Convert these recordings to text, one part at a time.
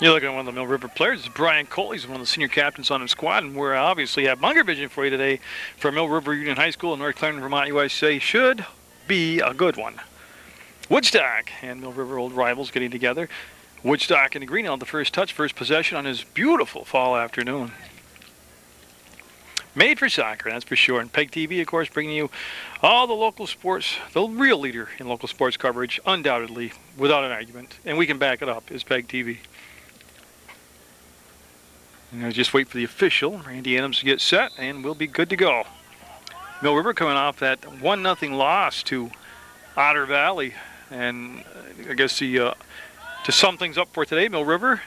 You're looking at one of the Mill River players. It's Brian Coley. He's one of the senior captains on the squad, and we're obviously have Munger vision for you today for Mill River Union High School in North Clarendon, Vermont, USA. Should be a good one. Woodstock and Mill River old rivals getting together. Woodstock in the green held the first touch, first possession on his beautiful fall afternoon. Made for soccer, that's for sure. And PEGTV, of course, bringing you all the local sports, the real leader in local sports coverage, undoubtedly, without an argument. And we can back it up, is PEGTV. And just wait for the official, Randy Adams, to get set, and we'll be good to go. Mill River coming off that 1-0 loss to Otter Valley. And I guess to sum things up for today, Mill River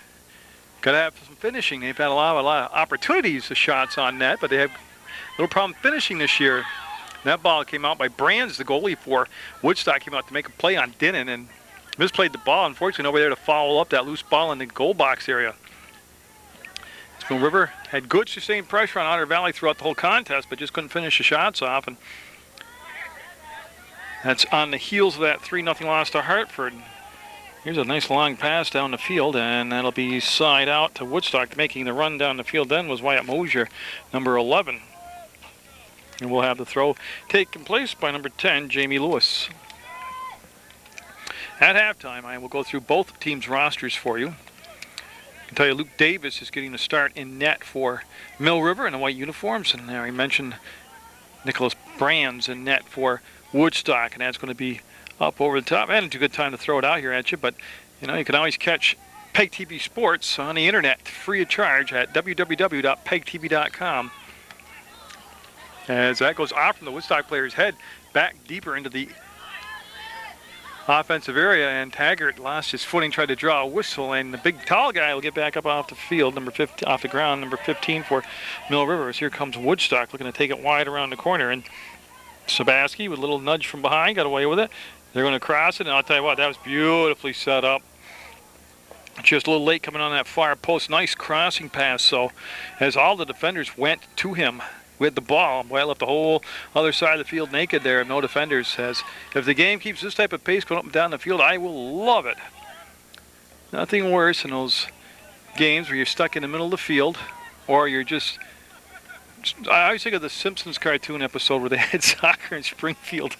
got to have some finishing. They've had a lot of opportunities, the shots on net, but they have a little problem finishing this year. That ball came out by Brands, the goalie for Woodstock, came out to make a play on Dinnan and misplayed the ball. Unfortunately, nobody there to follow up that loose ball in the goal box area. Mill River had good sustained pressure on Otter Valley throughout the whole contest, but just couldn't finish the shots off. And that's on the heels of that 3-0 loss to Hartford. Here's a nice long pass down the field, and that'll be side out to Woodstock. Making the run down the field then was Wyatt Munger, number 11. And we'll have the throw taken place by number 10, Jamie Lewis. At halftime, I will go through both teams' rosters for you. I can tell you Luke Davis is getting the start in net for Mill River in the white uniforms. And there I mentioned Nicholas Brands in net for Woodstock, and that's going to be up over the top. And it's a good time to throw it out here at you, but you know, you can always catch PEGTV Sports on the internet free of charge at www.pegtv.com. As that goes off from the Woodstock player's head back deeper into the offensive area, and Taggart lost his footing, tried to draw a whistle, and the big tall guy will get back up off the field, number 15, off the ground, number 15 for Mill River. As here comes Woodstock looking to take it wide around the corner, and Sabaski with a little nudge from behind got away with it. They're going to cross it, and I'll tell you what, that was beautifully set up. Just a little late coming on that far post. Nice crossing pass, so as all the defenders went to him with the ball, boy, I left the whole other side of the field naked there. No defenders. As if the game keeps this type of pace going up and down the field, I will love it. Nothing worse than those games where you're stuck in the middle of the field, or you're just, I always think of the Simpsons cartoon episode where they had soccer in Springfield,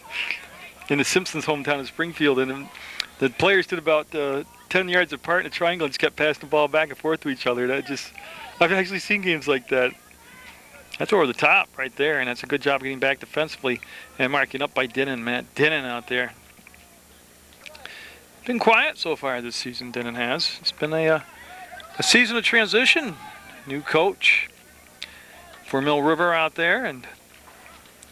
in the Simpsons hometown of Springfield, and the players stood about 10 yards apart in a triangle and just kept passing the ball back and forth to each other. I've actually seen games like that. That's over the top right there, and that's a good job getting back defensively and marking up by Dinnan, Matt Dinnan out there. Been quiet so far this season, Dinnan has. It's been a season of transition. New coach for Mill River out there, and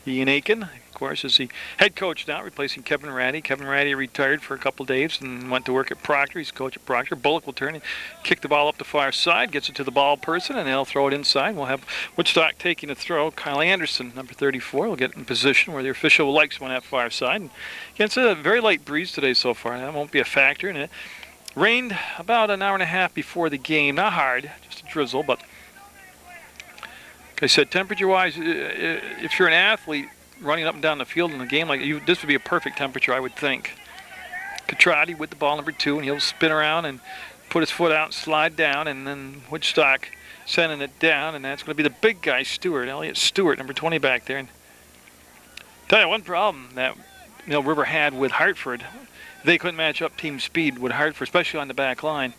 Ian Aiken, of course, is the head coach now, replacing Kevin Ratty. Kevin Ratty retired for a couple of days and went to work at Proctor. He's coach at Proctor. Bullock will turn and kick the ball up the far side, gets it to the ball person, and they'll throw it inside. We'll have Woodstock taking a throw. Kyle Anderson, number 34, will get in position where the official likes one at far side. And again, it's a very light breeze today so far. That won't be a factor. And it rained about an hour and a half before the game. Not hard, just a drizzle, but like I said, temperature-wise, if you're an athlete running up and down the field in a game like this would be a perfect temperature, I would think. Catrati with the ball, number 2, and he'll spin around and put his foot out and slide down, and then Woodstock sending it down, and that's going to be the big guy, Stewart, Elliot Stewart, number 20 back there. And tell you one problem that Mill River had with Hartford, they couldn't match up team speed with Hartford, especially on the back line.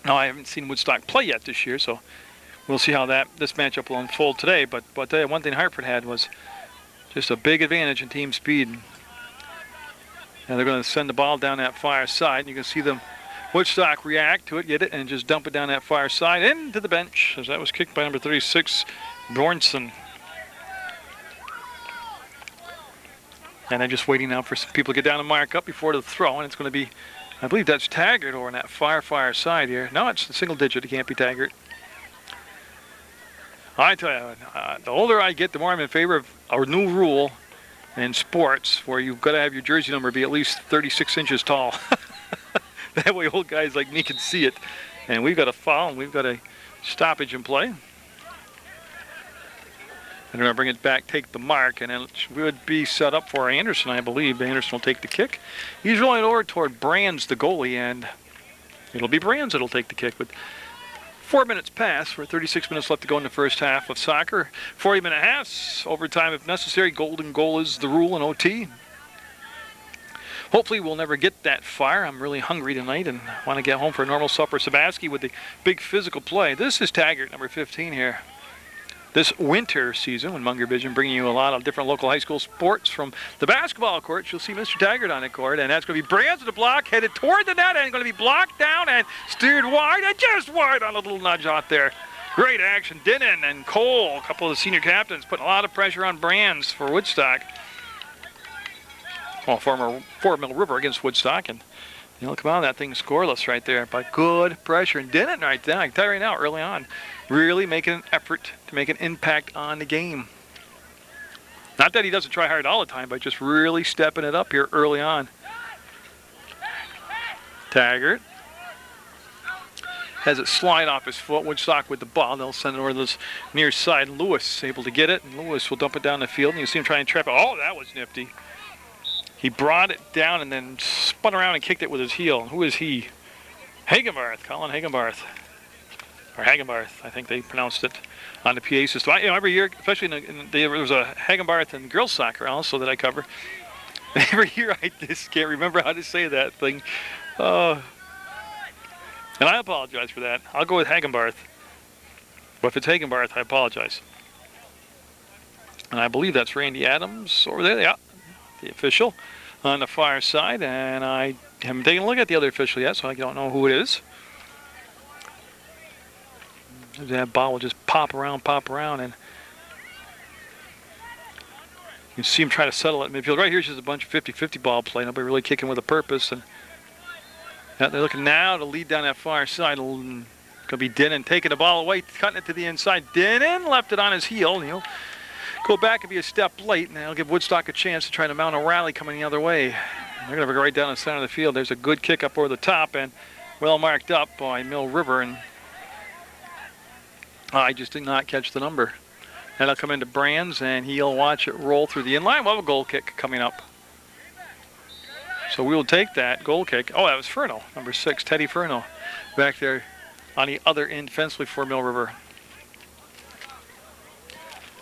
Now, I haven't seen Woodstock play yet this year, so we'll see how this matchup will unfold today. But I'll tell you, one thing Hartford had was just a big advantage in team speed. And they're going to send the ball down that far side. And you can see them, Woodstock, react to it, get it, and just dump it down that far side into the bench, as that was kicked by number 36, Bjornsson. And they're just waiting now for some people to get down and mark up before the throw. And it's going to be, I believe that's Taggart over on that far side here. No, it's the single digit. It can't be Taggart. I tell you, the older I get, the more I'm in favor of our new rule in sports where you've got to have your jersey number be at least 36 inches tall. That way old guys like me can see it. And we've got a foul, and we've got a stoppage in play. And they're going to bring it back, take the mark, and it would be set up for Anderson, I believe. Anderson will take the kick. He's rolling over toward Brands, the goalie, and it'll be Brands that'll take the kick. But 4 minutes past, for 36 minutes left to go in the first half of soccer. 40-minute halves, overtime if necessary. Golden goal is the rule in OT. Hopefully we'll never get that far. I'm really hungry tonight and want to get home for a normal supper. Sabaski with the big physical play. This is Taggart, number 15 here. This winter season, when Munger Vision bringing you a lot of different local high school sports from the basketball court, you'll see Mr. Taggart on the court, and that's going to be Brands with the block, headed toward the net, and going to be blocked down and steered wide, and just wide on a little nudge out there. Great action. Dinnan and Cole, a couple of the senior captains, putting a lot of pressure on Brands for Woodstock. Well, for Mill River against Woodstock, and you'll come out of that thing scoreless right there. But good pressure, and Dinnan right there, I can tell you right now, early on, really making an effort to make an impact on the game. Not that he doesn't try hard all the time, but just really stepping it up here early on. Taggart has it slide off his foot. Woodstock with the ball. They'll send it over to this near side. Lewis able to get it, and Lewis will dump it down the field, and you see him try and trap it. Oh, that was nifty. He brought it down and then spun around and kicked it with his heel. Who is he? Hagenbarth, Colin Hagenbarth. Or Hagenbarth, I think they pronounced it on the PA system. Every year, especially there was a Hagenbarth in girls soccer also that I cover. Every year I just can't remember how to say that thing. And I apologize for that. I'll go with Hagenbarth. But if it's Hagenbarth, I apologize. And I believe that's Randy Adams over there. Yeah, the official on the far side. And I haven't taken a look at the other official yet, so I don't know who it is. That ball will just pop around, and you can see him try to settle it in midfield. Right here's just a bunch of 50-50 ball play. Nobody really kicking with a purpose. And they're looking now to lead down that far side. Going to be Dinnan taking the ball away, cutting it to the inside. Dinnan left it on his heel, and he'll go back and be a step late, and that'll give Woodstock a chance to try to mount a rally coming the other way. And they're going to go right down the center of the field. There's a good kick up over the top, and well marked up by Mill River, and I just did not catch the number. That'll come into Brands, and he'll watch it roll through the inline. We'll have a goal kick coming up. So we will take that goal kick. Oh, that was Furno, number 6, Teddy Furno, back there on the other end defensively for Mill River.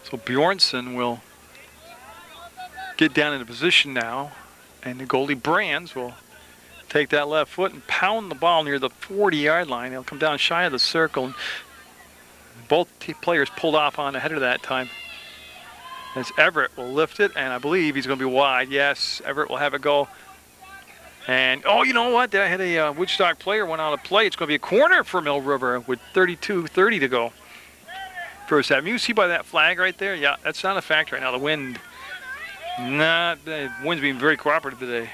So Bjornsson will get down into position now, and the goalie Brands will take that left foot and pound the ball near the 40-yard line. He'll come down shy of the circle, and both players pulled off on the header that time. As Everett will lift it, and I believe he's going to be wide. Yes, Everett will have it go. And, oh, you know what? I had a Woodstock player went out of play. It's going to be a corner for Mill River with 32:30 to go. First half. You see by that flag right there? Yeah, that's not a factor right now. The wind, the wind's being very cooperative today.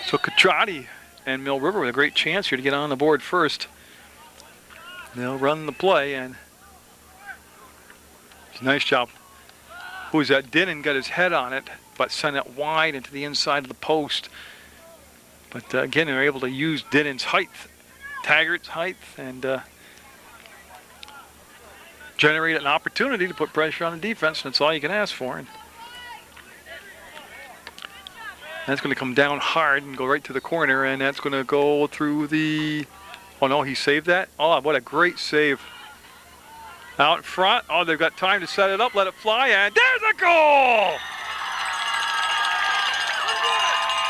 So Catrati and Mill River with a great chance here to get on the board first. They'll run the play, and it's a nice job. Who's that? Dinnan got his head on it, but sent it wide into the inside of the post. But again, they're able to use Dinnan's height, Taggart's height, and generate an opportunity to put pressure on the defense, and that's all you can ask for. And that's going to come down hard and go right to the corner, and that's going to go through the... Oh, no, he saved that? Oh, what a great save. Out in front. Oh, they've got time to set it up, let it fly, and there's a goal!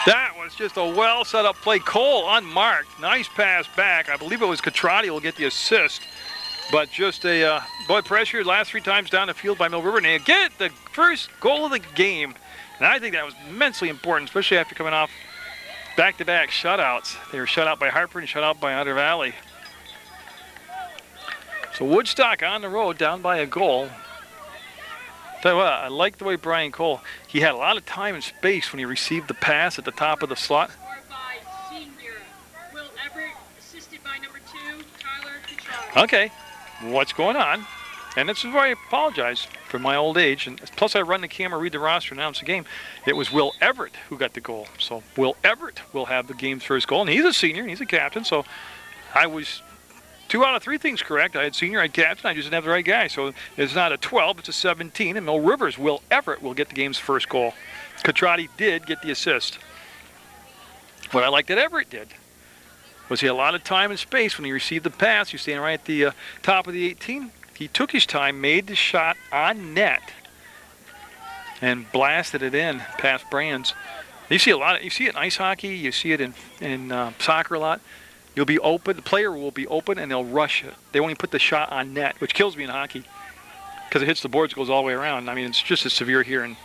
That was just a well set up play. Cole unmarked. Nice pass back. I believe it was Catrati will get the assist. But just a boy pressure last 3 times down the field by Mill River. And they get the first goal of the game. And I think that was immensely important, especially after coming off back-to-back shutouts. They were shut out by Hartford and shut out by Otter Valley. So Woodstock on the road, down by a goal. Tell you what, I like the way Brian Cole, he had a lot of time and space when he received the pass at the top of the slot. Okay, what's going on? And this is where I apologize for my old age. And plus I run the camera, read the roster, announce the game. It was Will Everett who got the goal. So Will Everett will have the game's first goal. And he's a senior, and he's a captain. So I was 2 out of 3 things correct. I had senior, I had captain, I just didn't have the right guy. So it's not a 12, it's a 17. And Mill River's Will Everett will get the game's first goal. Catrati did get the assist. What I liked that Everett did was he had a lot of time and space when he received the pass. He was standing right at the top of the 18. He took his time, made the shot on net, and blasted it in past Brands. You see it in ice hockey. You see it in soccer a lot. You'll be open. The player will be open, and they'll rush it. They won't even put the shot on net, which kills me in hockey because it hits the boards, goes all the way around. I mean, it's just as severe here in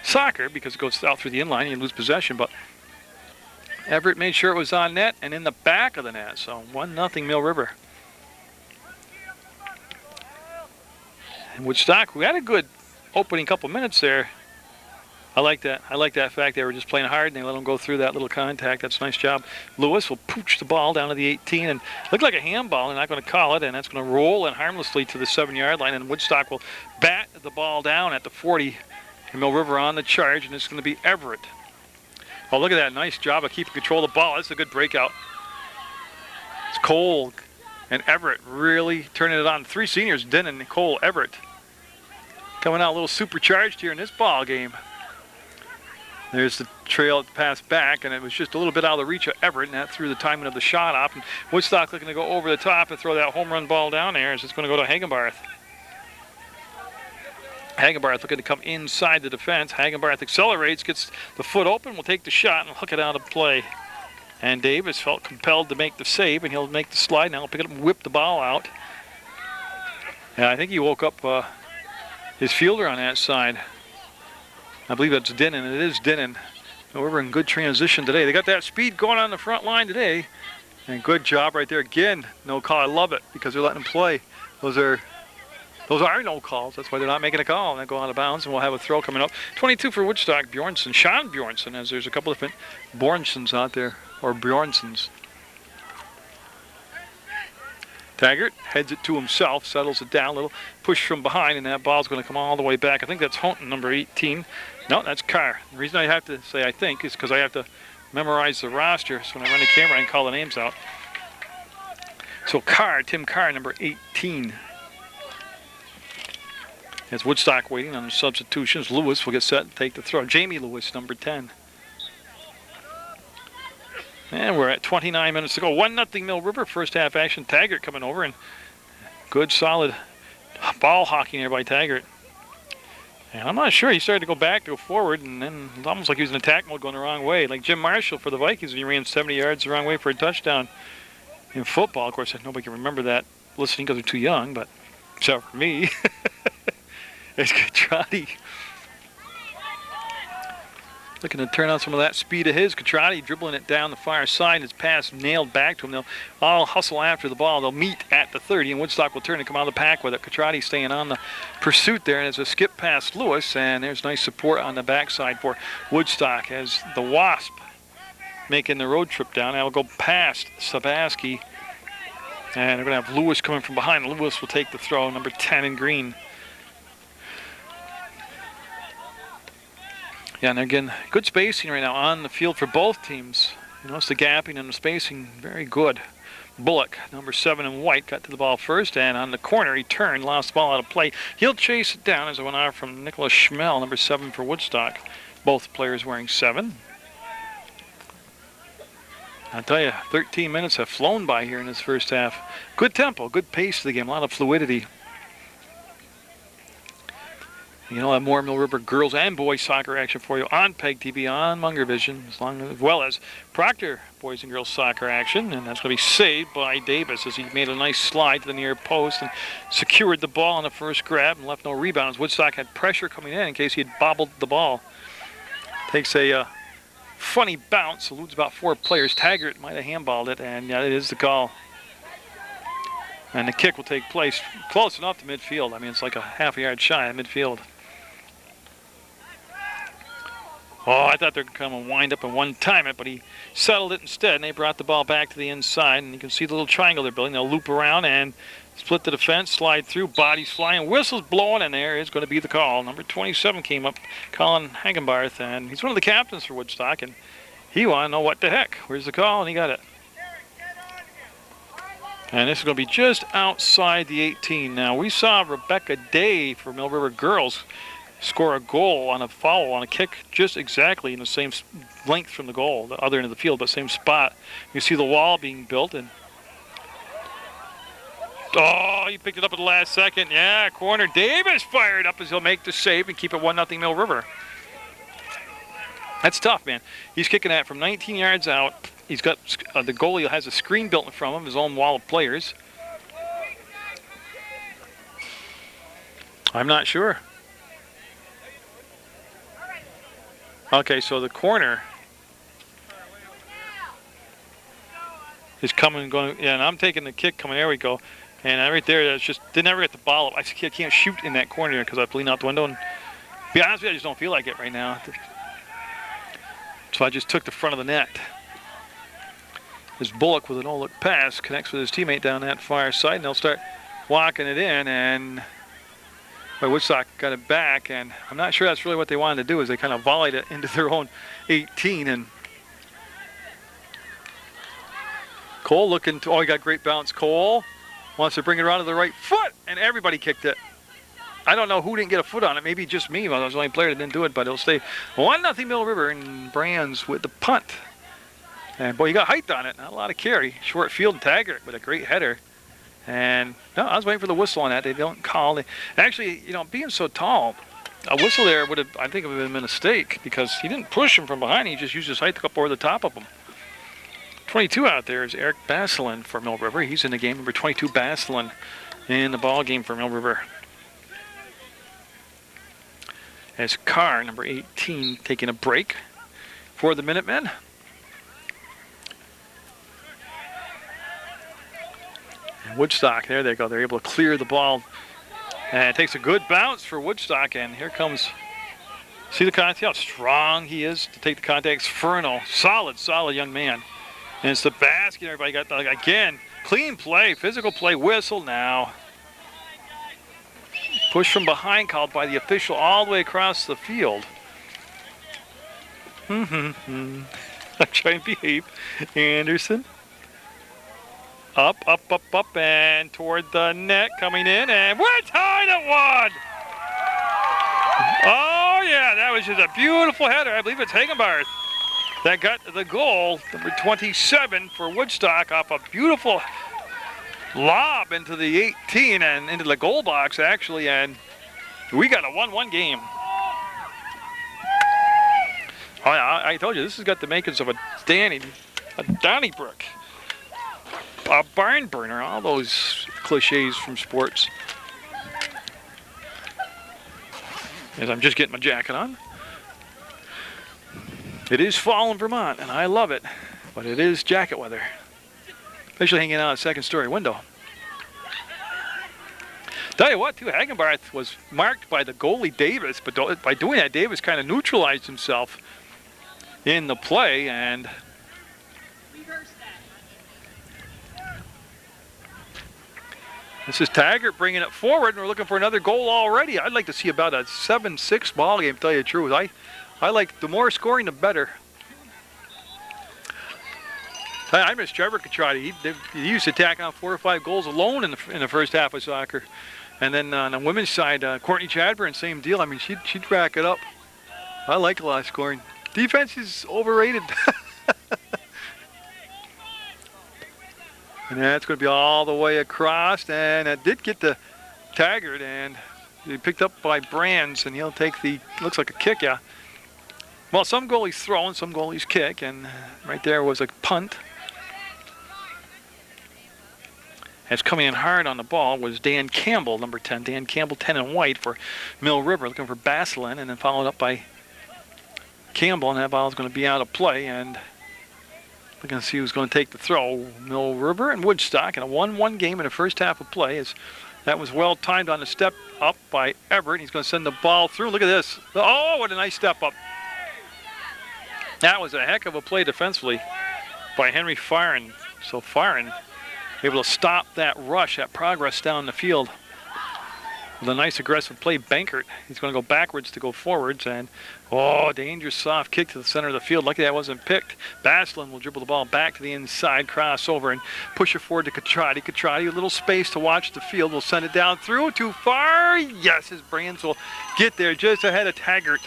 soccer because it goes out through the inline and you lose possession. But Everett made sure it was on net and in the back of the net. So 1-0 Mill River. And Woodstock, we had a good opening couple minutes there. I like that. I like that fact they were just playing hard and they let them go through that little contact. That's a nice job. Lewis will pooch the ball down to the 18 and look like a handball. They're not going to call it, and that's going to roll in harmlessly to the 7-yard line. And Woodstock will bat the ball down at the 40. And Mill River on the charge, and it's going to be Everett. Oh, look at that. Nice job of keeping control of the ball. That's a good breakout. It's Cole and Everett really turning it on. 3 seniors, Denon, Cole, Everett, coming out a little supercharged here in this ball game. There's the trail pass back, and it was just a little bit out of the reach of Everett, and that threw the timing of the shot off. And Woodstock looking to go over the top and throw that home run ball down there as it's going to go to Hagenbarth. Hagenbarth looking to come inside the defense. Hagenbarth accelerates, gets the foot open, will take the shot and hook it out of play. And Davis felt compelled to make the save, and he'll make the slide. Now he'll pick it up and whip the ball out. And I think he woke up his fielder on that side. I believe that's Denon, and it is Denon. We're in good transition today. They got that speed going on the front line today. And good job right there. Again, no call. I love it because they're letting them play. Those are no calls. That's why they're not making a call. And they go out of bounds, and we'll have a throw coming up. 22 for Woodstock, Bjornsson. Sean Bjornsson, as there's a couple different Bjornssons out there, or Bjornssons. Taggart heads it to himself, settles it down, a little push from behind, and that ball's going to come all the way back. I think that's Houghton, number 18. No, that's Carr. The reason I have to say I think is because I have to memorize the roster, so when I run the camera I can call the names out. So Carr, Tim Carr, number 18. As Woodstock waiting on the substitutions, Lewis will get set and take the throw. Jamie Lewis, number 10. And we're at 29 minutes to go. 1-0 Mill River. First half action. Taggart coming over, and good solid ball hawking there by Taggart. And I'm not sure. He started to go back, go forward, and then it's almost like he was in attack mode going the wrong way. Like Jim Marshall for the Vikings when he ran 70 yards the wrong way for a touchdown in football. Of course, nobody can remember that listening because they're too young, but except for me. It's Catrati. Looking to turn on some of that speed of his. Catrati dribbling it down the far side. His pass nailed back to him. They'll all hustle after the ball. They'll meet at the 30, and Woodstock will turn and come out of the pack with it. Catrati staying on the pursuit there, and it's a skip past Lewis, and there's nice support on the backside for Woodstock as the Wasp making the road trip down. Now we'll go past Sabaski, and they're going to have Lewis coming from behind. Lewis will take the throw, number 10 in green. Yeah, and again, good spacing right now on the field for both teams. You notice the gapping and the spacing, very good. Bullock, number 7 in white, got to the ball first, and on the corner he turned, lost the ball out of play. He'll chase it down as it went out from Nicholas Schmel, number 7 for Woodstock. Both players wearing 7. I'll tell you, 13 minutes have flown by here in this first half. Good tempo, good pace to the game, a lot of fluidity. You know, have more Mill River girls and boys soccer action for you on PEGTV, on Munger Vision, as well as Proctor boys and girls soccer action. And that's going to be saved by Davis as he made a nice slide to the near post and secured the ball on the first grab and left no rebounds. Woodstock had pressure coming in case he had bobbled the ball. Takes a funny bounce, eludes about 4 players. Taggart might have handballed it, and yeah, it is the call. And the kick will take place close enough to midfield. I mean, it's like a half a yard shy of midfield. Oh, I thought they were going to come and wind up and one-time it, but he settled it instead, and they brought the ball back to the inside, and you can see the little triangle they're building. They'll loop around and split the defense, slide through, bodies flying, whistles blowing, and there is going to be the call. Number 27 came up, Colin Hagenbarth, and he's one of the captains for Woodstock, and he wanted to know what the heck. Where's the call? And he got it. And this is going to be just outside the 18. Now, we saw Rebecca Day for Mill River Girls score a goal on a foul, on a kick, just exactly in the same length from the goal, the other end of the field, but same spot. You see the wall being built, and oh, he picked it up at the last second. Yeah, corner. Davis fired up as he'll make the save and keep it 1-0 Mill River. That's tough, man. He's kicking that from 19 yards out. He's got the goalie has a screen built in front of him, his own wall of players. I'm not sure. Okay, so the corner is coming and going. Yeah, and I'm taking the kick coming. There we go. And right there, that's just didn't ever get the ball up. I can't shoot in that corner because I lean out the window. And to be honest with you, I just don't feel like it right now. So I just took the front of the net. This Bullock with an no-look pass connects with his teammate down that far side, and they'll start walking it in. And Woodstock got it back, and I'm not sure that's really what they wanted to do, is they kind of volleyed it into their own 18. And Cole looking to, oh, he got great bounce. Cole wants to bring it around to the right foot, and everybody kicked it. I don't know who didn't get a foot on it. Maybe just me. Well, I was the only player that didn't do it, but it'll stay 1-0 Mill River, and Brands with the punt. And boy, you got height on it. Not a lot of carry. Short field, Taggart with a great header. And no, I was waiting for the whistle on that. They don't call. Actually, you know, being so tall, a whistle there would have, I think, would have been a mistake because he didn't push him from behind. He just used his height to go up over the top of him. 22 out there is Eric Basselin for Mill River. He's in the game. Number 22, Basselin, in the ball game for Mill River. As Carr, number 18, taking a break for the Minutemen. And Woodstock, there they go. They're able to clear the ball. And it takes a good bounce for Woodstock. And here comes, see the contact, how strong he is to take the contact. Furno, solid young man. And it's the basket. Everybody got, again, clean play, physical play, whistle now. Push from behind called by the official all the way across the field. I'm trying to behave. Anderson. Up, and toward the net, coming in, and we're tied at 1. Oh, yeah, that was just a beautiful header. I believe it's Hagenbarth that got the goal, number 27 for Woodstock, off a beautiful lob into the 18 and into the goal box, actually, and we got a 1-1 game. Oh, yeah, I told you, this has got the makings of a Donnybrook, a barn burner, all those cliches from sports. As I'm just getting my jacket on. It is fall in Vermont, and I love it, but it is jacket weather. Especially hanging out a second-story window. Tell you what, too, Hagenbarth was marked by the goalie Davis, but by doing that, Davis kind of neutralized himself in the play, and this is Taggart bringing it forward, and we're looking for another goal already. I'd like to see about a 7-6 ball game, to tell you the truth. I like the more scoring, the better. I miss Trevor Catrotti. He used to tack on 4 or 5 goals alone in the first half of soccer. And then on the women's side, Courtney Chadburn, same deal. I mean, she'd rack it up. I like a lot of scoring. Defense is overrated. And that's going to be all the way across. And it did get to Taggart, and he picked up by Brands, and he'll take the, looks like a kick, yeah. Well, some goalies throw and some goalies kick, and right there was a punt. As coming in hard on the ball was Dan Campbell, number 10. Dan Campbell, 10 in white for Mill River, looking for Basselin, and then followed up by Campbell, and that ball is going to be out of play, and looking to see who's going to take the throw. Mill River and Woodstock in a 1-1 game in the first half of play. As that was well timed on the step up by Everett. He's going to send the ball through. Look at this. Oh, what a nice step up. That was a heck of a play defensively by Henry Farren. So Farren able to stop that rush, that progress down the field. with a nice aggressive play. Bankert, he's going to go backwards to go forwards, and dangerous soft kick to the center of the field. Lucky that wasn't picked. Baslin will dribble the ball back to the inside, crossover, and push it forward to Catrati. Catrati, a little space to watch the field. Will send it down through, too far. Yes, his brains will get there just ahead of Taggart.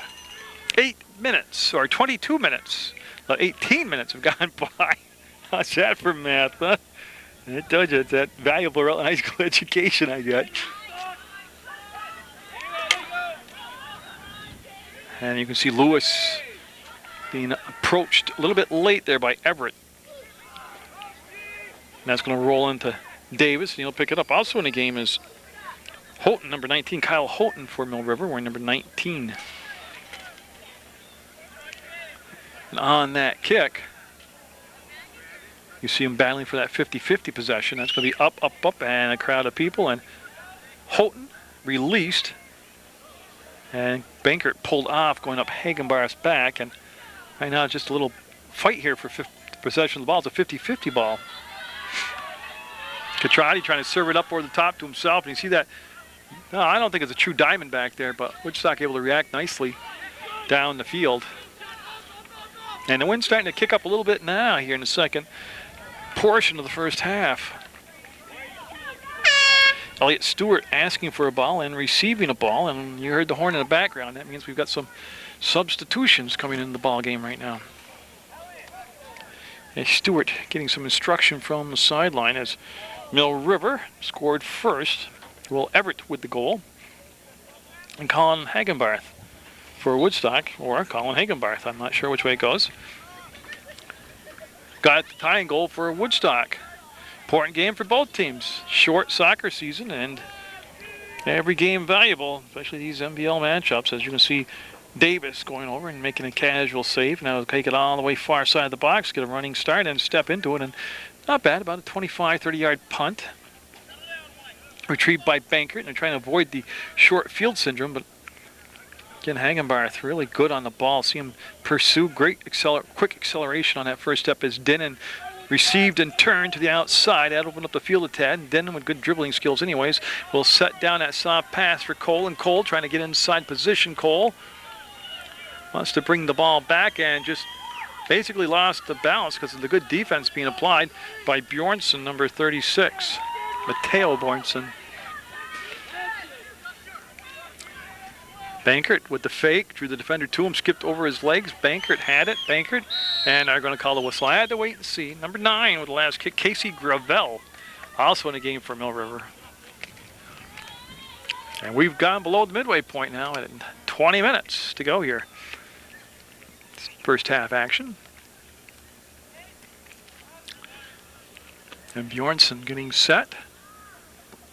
8 minutes, or 22 minutes. 18 minutes have gone by. How's that for math, huh? I told you, it's that valuable high school education I got. And you can see Lewis being approached a little bit late there by Everett. And that's going to roll into Davis, and he'll pick it up. Also in the game is Houghton, number 19. Kyle Houghton for Mill River, wearing number 19. And on that kick, you see him battling for that 50-50 possession. That's going to be up, up, up, and a crowd of people. And Houghton released. And Bankert pulled off, going up Hagenbarth's back. And right now, just a little fight here for possession of the ball. It's a 50-50 ball. Catrati trying to serve it up over the top to himself. And you see that, no, I don't think it's a true diamond back there, but Woodstock able to react nicely down the field. And the wind's starting to kick up a little bit now here in the second portion of the first half. Elliott Stewart asking for a ball and receiving a ball, and you heard the horn in the background. That means we've got some substitutions coming into the ball game right now. And Stewart getting some instruction from the sideline as Mill River scored first. Will Everett with the goal, and Colin Hagenbarth for Woodstock, or Colin Hagenbarth. I'm not sure which way it goes. Got the tying goal for Woodstock. Important game for both teams. Short soccer season, and every game valuable, especially these MBL matchups. As you can see, Davis going over and making a casual save. Now take it all the way far side of the box, get a running start, and step into it. And not bad, about a 25, 30-yard punt. Retrieved by Bankert, and they're trying to avoid the short field syndrome, but again, Hagenbarth really good on the ball. See him pursue, great quick acceleration on that first step as Denon received and turned to the outside. That opened up the field a tad, and Denon with good dribbling skills anyways will set down that soft pass for Cole, and Cole trying to get inside position. Cole wants to bring the ball back and just basically lost the balance because of the good defense being applied by Bjornsson, number 36. Matteo Bjornsson. Bankert with the fake, drew the defender to him, skipped over his legs. Bankert had it, Bankert, and they're going to call the whistle. I had to wait and see. Number 9 with the last kick, Casey Gravel, also in the game for Mill River. And we've gone below the midway point now at 20 minutes to go here. First half action. And Bjornsson getting set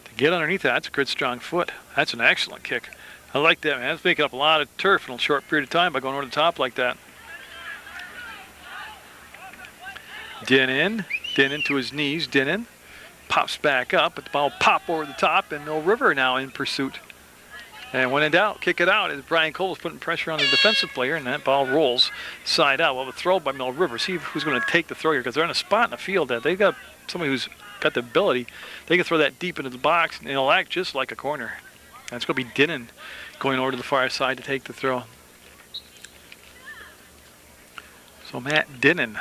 to get underneath that. That's a good strong foot. That's an excellent kick. I like that, man. That's making up a lot of turf in a short period of time by going over the top like that. Denon to his knees. Denon pops back up, but the ball pop over the top, and Mill River now in pursuit. And when in doubt, kick it out as Brian Cole is putting pressure on the defensive player, and that ball rolls side out. Well, the throw by Mill River. See who's going to take the throw here, because they're in a spot in the field that they've got somebody who's got the ability. They can throw that deep into the box, and it'll act just like a corner. And it's going to be Denon going over to the far side to take the throw. So Matt Denon.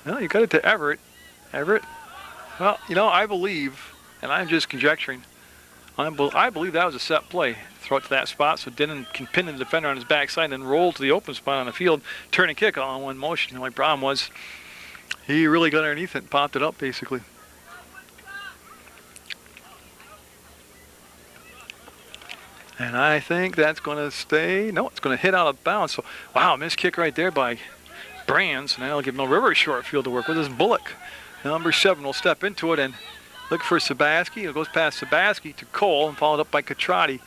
Well, you got it to Everett. Everett, well, you know, I believe, and I'm just conjecturing, I believe that was a set play. Throw it to that spot so Denon can pin the defender on his backside and then roll to the open spot on the field, turn and kick all in one motion. The only problem was he really got underneath it and popped it up, basically. And I think that's going to stay. No, it's going to hit out of bounds. So, wow, missed kick right there by Brands. And that'll give Mill River a short field to work with. This Bullock, number 7, will step into it and look for Sabaski. It goes past Sabaski to Cole and followed up by Catrati.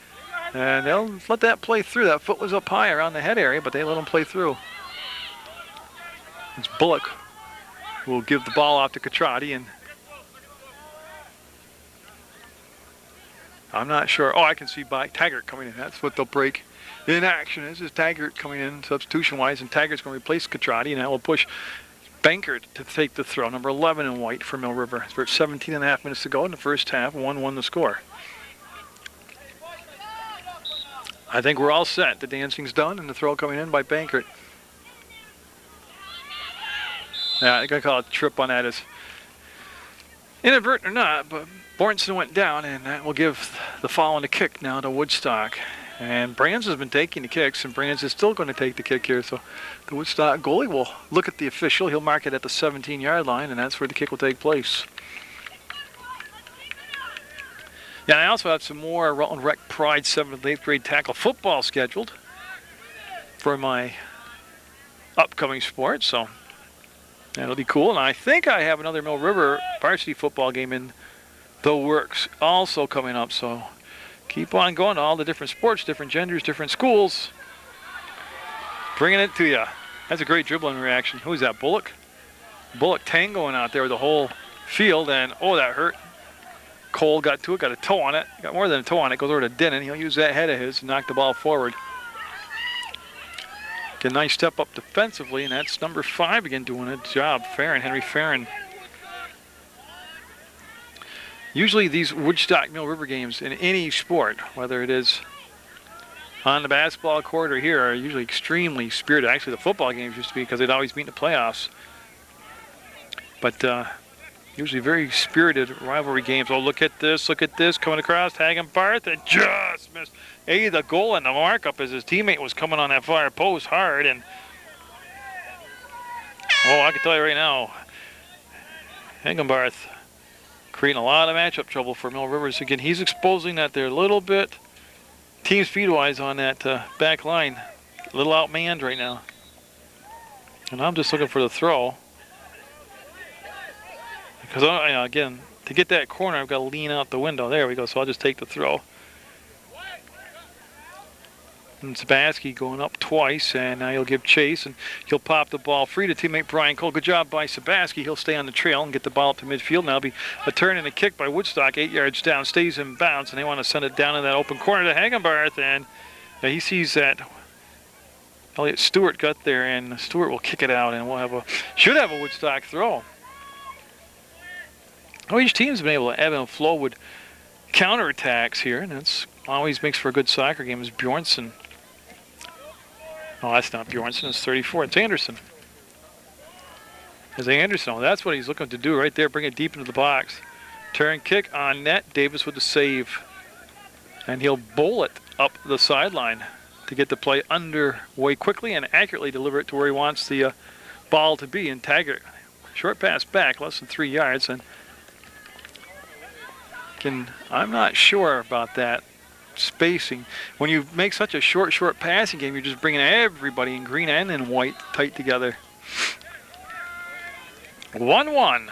And they'll let that play through. That foot was up high around the head area, but they let him play through. It's Bullock who will give the ball off to Catrati, and I'm not sure. Oh, I can see Taggart coming in. That's what they'll break in action. This is Taggart coming in substitution-wise, and Taggart's going to replace Catrati, and that will push Bankert to take the throw. Number 11 in white for Mill River. It's 17 and a half minutes to go in the first half. 1-1 the score. I think we're all set. The dancing's done and the throw coming in by Bankert. Yeah, I think I call it a trip on that as inadvertent or not, but Bornson went down, and that will give the fall on the kick now to Woodstock. And Brands has been taking the kicks, and Brands is still going to take the kick here. So the Woodstock goalie will look at the official. He'll mark it at the 17-yard line, and that's where the kick will take place. Yeah, I also have some more Rutland Rec Pride 7th and 8th grade tackle football scheduled for my upcoming sport, so that'll be cool. And I think I have another Mill River varsity football game in the works also coming up, so keep on going to all the different sports, different genders, different schools. Bringing it to you. That's a great dribbling reaction. Who's that, Bullock? Bullock tangoing out there with the whole field, and oh, that hurt. Cole got to it, got a toe on it. Got more than a toe on it. Goes over to Denon. He'll use that head of his to knock the ball forward. Get a nice step up defensively, and that's number 5 again doing a job. Henry Farron. Usually these Woodstock Mill River games in any sport, whether it is on the basketball court or here, are usually extremely spirited. Actually, the football games used to be because they'd always meet in the playoffs. But usually very spirited rivalry games. Oh, look at this, coming across, tagging Barth, and just missed. The goal and the markup as his teammate was coming on that far post hard, and oh, I can tell you right now, Hagenbarth creating a lot of matchup trouble for Mill Rivers. Again, he's exposing that they're a little bit team speed-wise on that back line. A little outmanned right now. And I'm just looking for the throw. Because, again, to get that corner, I've got to lean out the window. There we go, so I'll just take the throw. And Sabaski going up twice, and now he'll give chase, and he'll pop the ball free to teammate Brian Cole. Good job by Sabaski. He'll stay on the trail and get the ball up to midfield. Now it'll be a turn and a kick by Woodstock, 8 yards down, stays in bounds, and they want to send it down in that open corner to Hagenbarth, and he sees that Elliot Stewart got there, and Stewart will kick it out, and should have a Woodstock throw. Each team's been able to ebb and flow with counterattacks here, and that's always makes for a good soccer game. Is Bjornsson. Oh, that's not Bjornsson, it's 34. It's Anderson. It's Anderson. Oh, that's what he's looking to do right there. Bring it deep into the box. Turn kick on net. Davis with the save. And he'll bowl it up the sideline to get the play underway quickly and accurately deliver it to where he wants the ball to be. And Taggart, short pass back, less than 3 yards. And I'm not sure about that spacing. When you make such a short passing game, you're just bringing everybody in green and in white tight together. 1-1.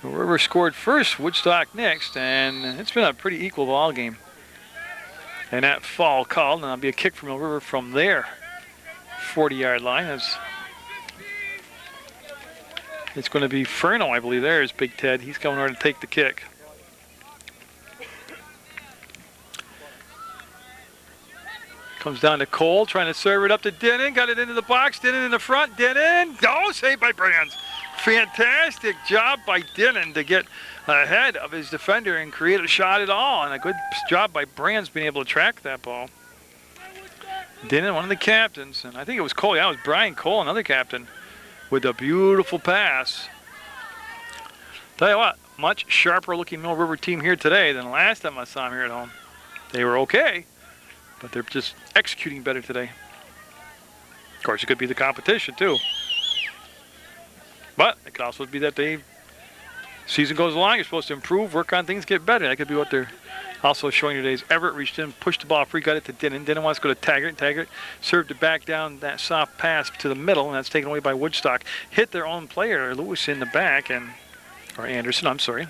River scored first, Woodstock next, and it's been a pretty equal ball game. And that foul called, and that'll be a kick from the River from their 40-yard line. It's going to be Ferno, I believe. There's Big Ted. He's coming over to take the kick. Comes down to Cole, trying to serve it up to Denon. Got it into the box. Denon in the front. Denon. Oh, saved by Brands. Fantastic job by Denon to get ahead of his defender and create a shot at all. And a good job by Brands being able to track that ball. Denon, one of the captains, and I think it was Cole. Yeah, it was Brian Cole, another captain, with a beautiful pass. Tell you what, much sharper looking Mill River team here today than the last time I saw them here at home. They were okay, but they're just executing better today. Of course, it could be the competition too. But it could also be that season goes along, you're supposed to improve, work on things, get better. That could be what they're also showing today. Is Everett reached in, pushed the ball free, got it to Denon. Denon wants to go to Taggart. Taggart served it back down that soft pass to the middle, and that's taken away by Woodstock. Hit their own player, Lewis, in the back, or Anderson, I'm sorry.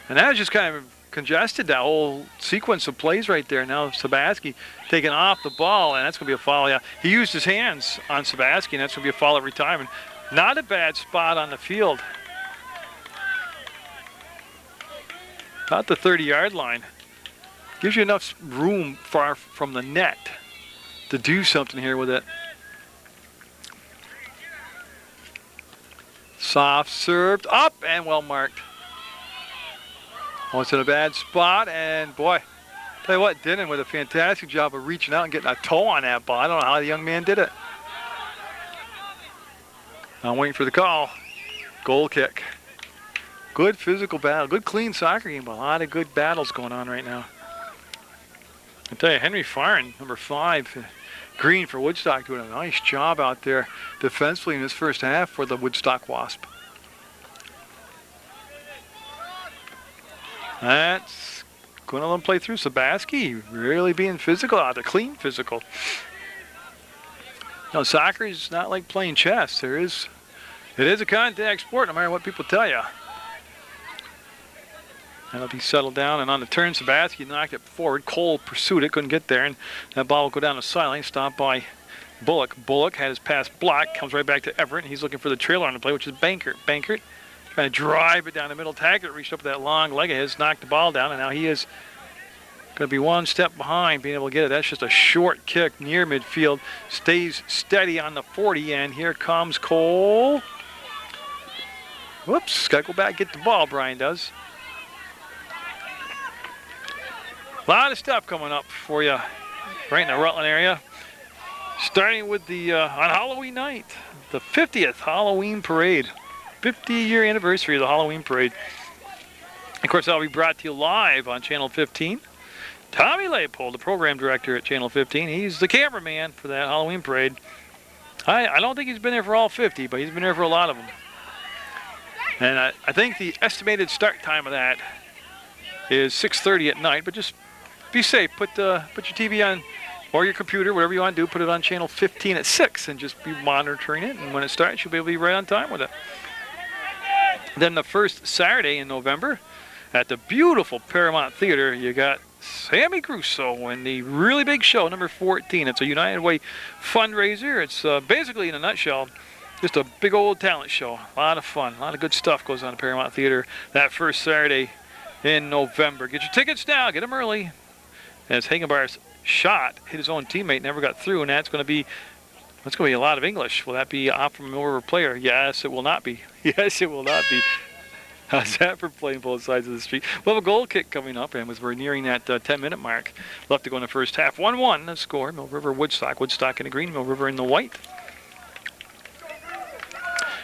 And that was just kind of congested, that whole sequence of plays right there. Now Sabaski taking off the ball, and that's going to be a foul. Yeah, he used his hands on Sabaski, and that's going to be a foul every time. And not a bad spot on the field. About the 30-yard line. Gives you enough room far from the net to do something here with it. Soft served up and well marked. Oh, it's in a bad spot, and boy, tell you what, Denon with a fantastic job of reaching out and getting a toe on that ball. I don't know how the young man did it. I'm waiting for the call. Goal kick. Good physical battle, good clean soccer game, but a lot of good battles going on right now. I tell you, Henry Farn, number 5, green for Woodstock, doing a nice job out there defensively in his first half for the Woodstock Wasp. That's going to let him play through. Sabaski really being physical out there, clean physical. You know, soccer is not like playing chess. It is a contact sport, no matter what people tell you. That'll be settled down, and on the turn, Sabaski knocked it forward. Cole pursued it, couldn't get there, and that ball will go down the sideline, stopped by Bullock. Bullock had his pass blocked, comes right back to Everett, and he's looking for the trailer on the play, which is Bankert. Bankert trying to drive it down the middle. Taggart reached up with that long leg of his, knocked the ball down, and now he is going to be one step behind being able to get it. That's just a short kick near midfield. Stays steady on the 40, and here comes Cole. Whoops, got to go back get the ball, Brian does. A lot of stuff coming up for you right in the Rutland area. Starting with the, on Halloween night, the 50th Halloween Parade. 50-year anniversary of the Halloween Parade. Of course, that'll be brought to you live on Channel 15. Tommy Leipold, the program director at Channel 15, he's the cameraman for that Halloween Parade. I don't think he's been there for all 50, but he's been there for a lot of them. And I think the estimated start time of that is 6:30 at night, but just be safe. Put your TV on, or your computer, whatever you want to do, put it on Channel 15 at 6 and just be monitoring it. And when it starts, you'll be able to be right on time with it. Then the first Saturday in November at the beautiful Paramount Theater, you got Sammy Crusoe and the really big show, number 14. It's a United Way fundraiser. It's basically, in a nutshell, just a big old talent show. A lot of fun. A lot of good stuff goes on at Paramount Theater that first Saturday in November. Get your tickets now. Get them early. As Hagenbar's shot hit his own teammate, never got through, and that's going to be a lot of English. Will that be off from a Mill River player? Yes, it will not be. Yes, it will not be. How's that for playing both sides of the street? We'll have a goal kick coming up, and as we're nearing that 10-minute mark, left to go in the first half. 1-1 the score. Mill River, Woodstock. Woodstock in the green, Mill River in the white.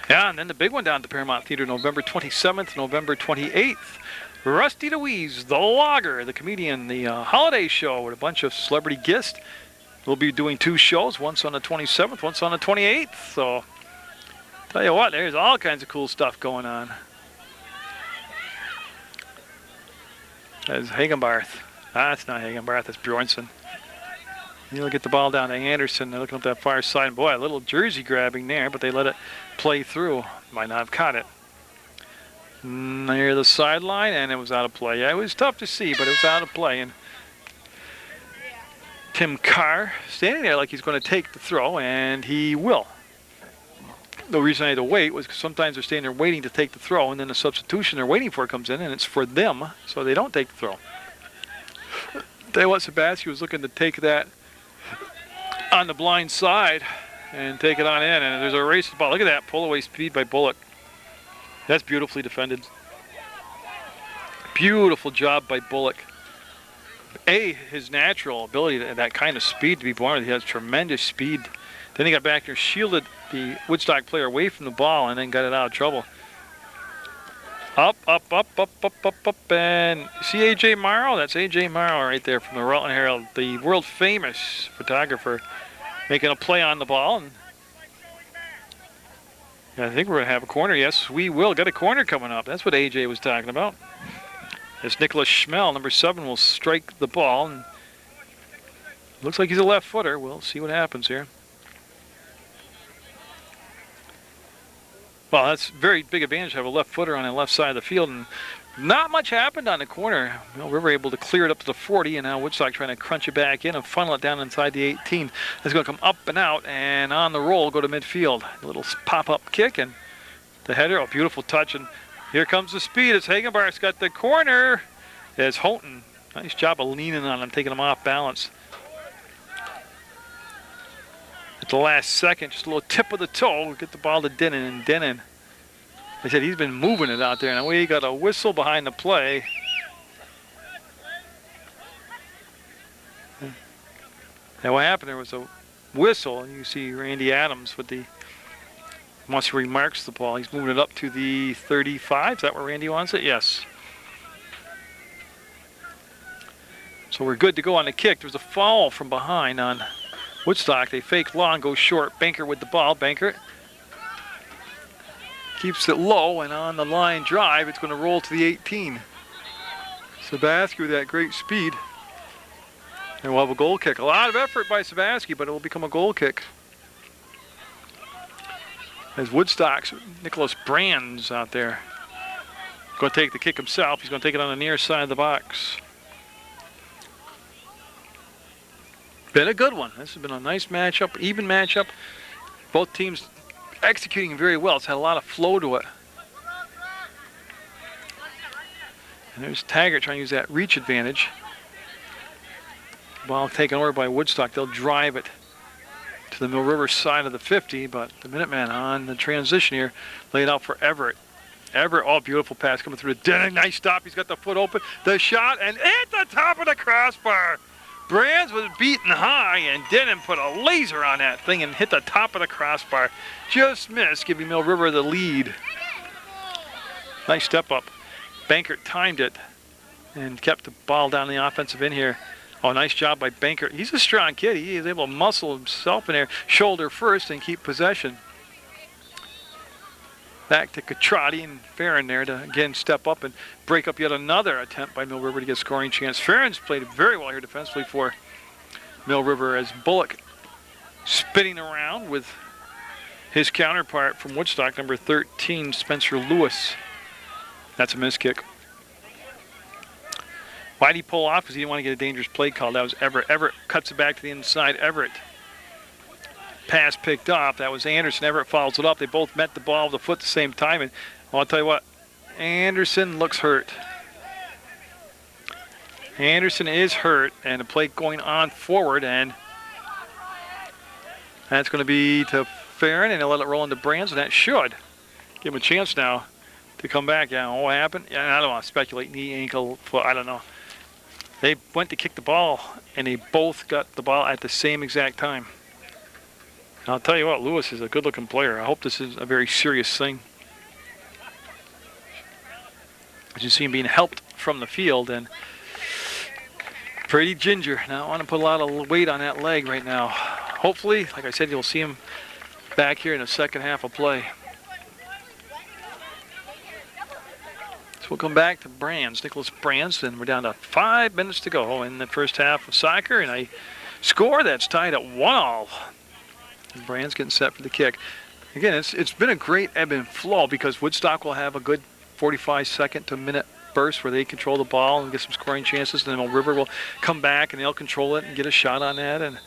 Yeah, and then the big one down at the Paramount Theater, November 27th, November 28th. Rusty Louise, the logger, the comedian, the holiday show with a bunch of celebrity guests. We'll be doing 2 shows, once on the 27th, once on the 28th. So, tell you what, there's all kinds of cool stuff going on. That's Hagenbarth. That's not Hagenbarth, that's Bjornsson. You'll get the ball down to Anderson. They're looking up that far side. And boy, a little jersey grabbing there, but they let it play through. Might not have caught it. Near the sideline, and it was out of play. Yeah, it was tough to see, but it was out of play. And Tim Carr standing there like he's going to take the throw, and he will. The reason I had to wait was because sometimes they're standing there waiting to take the throw, and then the substitution they're waiting for comes in, and it's for them, so they don't take the throw. Tell you what, Sabaski was looking to take that on the blind side and take it on in, and there's a race to the ball. Look at that pull away speed by Bullock. That's beautifully defended. Beautiful job by Bullock. His natural ability, that kind of speed to be born with. He has tremendous speed. Then he got back there, shielded the Woodstock player away from the ball, and then got it out of trouble. Up, and see A.J. Morrow? That's A.J. Morrow right there from the Rutland Herald, the world-famous photographer, making a play on the ball. And I think we're going to have a corner. Yes, we will. Got a corner coming up. That's what A.J. was talking about. As Nicholas Schmel, number 7, will strike the ball. And looks like he's a left footer. We'll see what happens here. Well, that's a very big advantage to have a left footer on the left side of the field. And not much happened on the corner. Well, we were able to clear it up to the 40, and now Woodstock trying to crunch it back in and funnel it down inside the 18. It's going to come up and out, and on the roll, go to midfield. A little pop-up kick, and the header, a beautiful touch, and here comes the speed. It's Hagenbar's got the corner. It's Houghton. Nice job of leaning on him, taking him off balance. At the last second, just a little tip of the toe, we'll get the ball to Denon, and Denon, they said he's been moving it out there. Now we got a whistle behind the play. Now what happened, there was a whistle, and you see Randy Adams with the, once he remarks the ball, he's moving it up to the 35. Is that where Randy wants it? Yes. So we're good to go on the kick. There's a foul from behind on Woodstock. They fake long, go short. Banker with the ball. Banker keeps it low, and on the line drive, it's going to roll to the 18. Sabaski with that great speed. And we'll have a goal kick. A lot of effort by Sabaski, but it will become a goal kick. As Woodstock's Nicholas Brands out there. Going to take the kick himself. He's going to take it on the near side of the box. Been a good one. This has been a nice matchup, even matchup. Both teams executing very well. It's had a lot of flow to it. And there's Taggart trying to use that reach advantage. Ball taken over by Woodstock. They'll drive it to the Mill River side of the 50, but the Minutemen on the transition here laid out for Everett. Everett, oh, beautiful pass coming through to Denning. Nice stop. He's got the foot open. The shot, and hit the top of the crossbar. Brands was beaten high, and Denham put a laser on that thing and hit the top of the crossbar. Just missed, giving Mill River the lead. Nice step up. Bankert timed it and kept the ball down the offensive end here. Oh, nice job by Bankert. He's a strong kid. He is able to muscle himself in there, shoulder first, and keep possession. Back to Catrotti and Farron there to again step up and break up yet another attempt by Mill River to get a scoring chance. Farron's played very well here defensively for Mill River, as Bullock spinning around with his counterpart from Woodstock, number 13, Spencer Lewis. That's a missed kick. Why did he pull off? Because he didn't want to get a dangerous play call. That was Everett. Everett cuts it back to the inside. Everett. Pass picked off. That was Anderson. Everett follows it up. They both met the ball with the foot at the same time. And I'll tell you what, Anderson looks hurt. Anderson is hurt, and the play going on forward, and that's going to be to Farron, and he'll let it roll into Brands, and that should give him a chance now to come back. Yeah, what happened? Yeah, I don't want to speculate. Knee, ankle, foot, I don't know. They went to kick the ball, and they both got the ball at the same exact time. And I'll tell you what, Lewis is a good-looking player. I hope this is a very serious thing. As you see him being helped from the field, and pretty ginger. Now I want to put a lot of weight on that leg right now. Hopefully, like I said, you'll see him back here in the second half of play. So we'll come back to Brands, Nicholas Brands, and we're down to 5 minutes to go in the first half of soccer, and a score that's tied at 1-1. And Brands getting set for the kick. Again, it's been a great ebb and flow, because Woodstock will have a good 45-second to minute burst where they control the ball and get some scoring chances, and then Mill River will come back and they'll control it and get a shot on that. And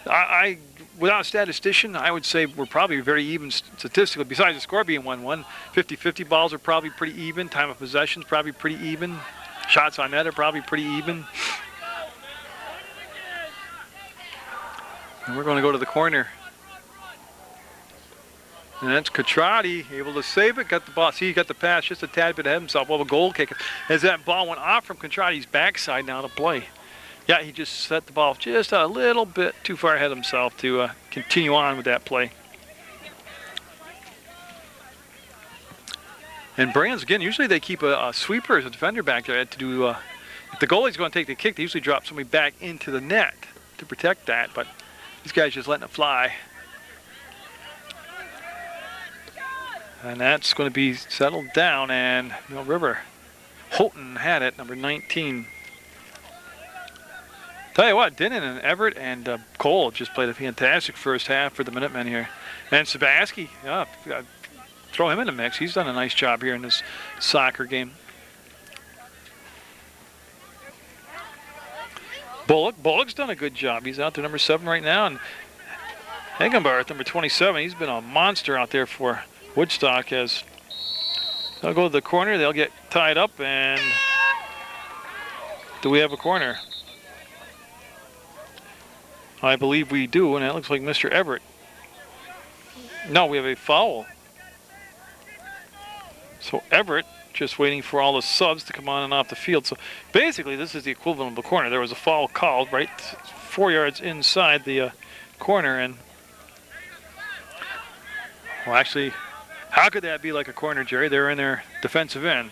I without a statistician, I would say we're probably very even statistically. Besides the score being 1-1, 50-50 balls are probably pretty even. Time of possession is probably pretty even. Shots on net are probably pretty even. And we're going to go to the corner. And that's Catrotti, able to save it, got the ball. See, he got the pass just a tad bit ahead of himself. Well, a goal kick. As that ball went off from Catrotti's backside now to play. Yeah, he just set the ball just a little bit too far ahead of himself to continue on with that play. And Brands, again, usually they keep a sweeper as a defender back there to do, if the goalie's going to take the kick, they usually drop somebody back into the net to protect that, but these guys just letting it fly. And that's going to be settled down, and Mill River. Houghton had it, number 19. Tell you what, Denon and Everett and Cole just played a fantastic first half for the Minutemen here. And Sabaski, yeah, throw him in the mix. He's done a nice job here in this soccer game. Bullock's done a good job. He's out there, number 7 right now. And Eggenbarth, number 27, he's been a monster out there for Woodstock. As they'll go to the corner, they'll get tied up, and do we have a corner? I believe we do, and that looks like Mr. Everett. No, we have a foul. So Everett just waiting for all the subs to come on and off the field. So basically this is the equivalent of a corner. There was a foul called right 4 yards inside the corner. And, well, actually, how could that be like a corner, Jerry? They're in their defensive end.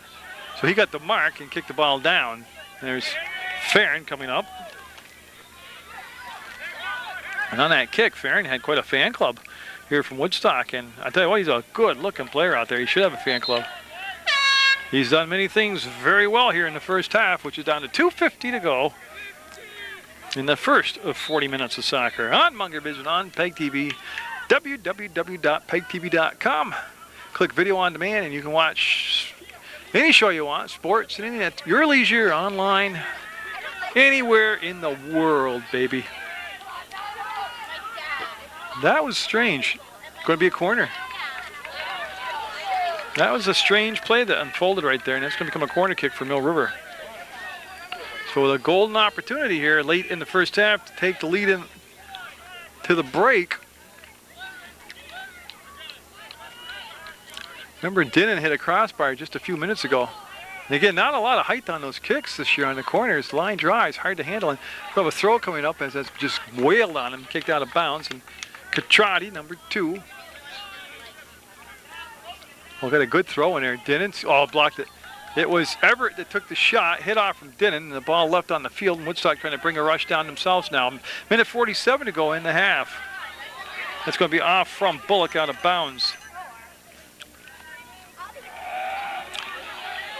So he got the mark and kicked the ball down. There's Farron coming up. And on that kick, Farron had quite a fan club here from Woodstock. And I tell you what, he's a good-looking player out there. He should have a fan club. He's done many things very well here in the first half, which is down to 2:50 to go in the first of 40 minutes of soccer on Munger Vision on PEGTV, www.pegtv.com. Click video on demand and you can watch any show you want, sports, anything at your leisure, online, anywhere in the world, baby. That was strange. Going to be a corner. That was a strange play that unfolded right there, and it's going to become a corner kick for Mill River. So with a golden opportunity here late in the first half to take the lead in to the break. Remember, Dinnan hit a crossbar just a few minutes ago. And again, not a lot of height on those kicks this year on the corners. The line drives, hard to handle. And we have a throw coming up as that's just wailed on him, kicked out of bounds. And Catrati, number 2. Well, got a good throw in there. Dinnan, blocked it. It was Everett that took the shot, hit off from Dinnan, and the ball left on the field. And Woodstock trying to bring a rush down themselves now. Minute 47 to go in the half. That's going to be off from Bullock out of bounds.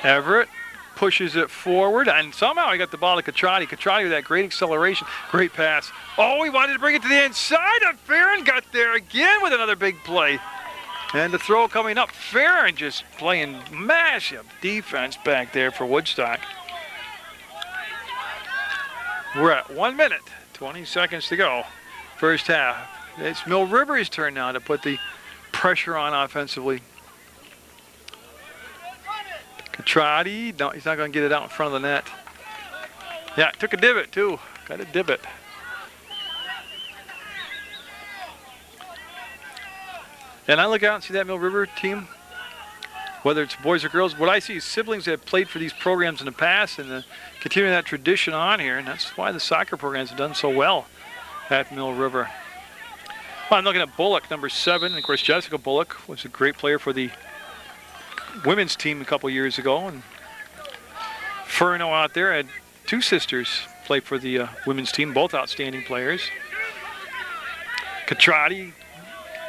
Everett pushes it forward, and somehow he got the ball to Catrati. Catrati with that great acceleration, great pass. Oh, he wanted to bring it to the inside, and Farron got there again with another big play. And the throw coming up, Farron just playing massive defense back there for Woodstock. We're at 1 minute, 20 seconds to go, first half. It's Mill River's turn now to put the pressure on offensively. Catrati, no, he's not going to get it out in front of the net. Yeah, took a divot too, got a divot. And I look out and see that Mill River team, whether it's boys or girls, what I see is siblings that have played for these programs in the past and continuing that tradition on here, and that's why the soccer programs have done so well at Mill River. Well, I'm looking at Bullock, number 7, and of course Jessica Bullock was a great player for the women's team a couple years ago, and Furno out there had 2 sisters play for the women's team, both outstanding players. Catrati,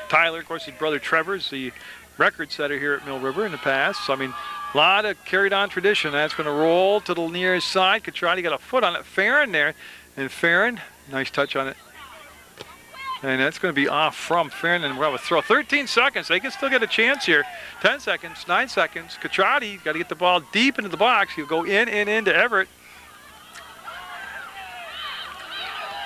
Tyler, of course, his brother Trevor's the record setter here at Mill River in the past. So, I mean, a lot of carried on tradition. That's going to roll to the nearest side. Catrati got a foot on it. Farron there. And Farron, nice touch on it. And that's going to be off from Farron, and we'll have a throw. 13 seconds. They can still get a chance here. 10 seconds, 9 seconds. Catrati got to get the ball deep into the box. He'll go into Everett.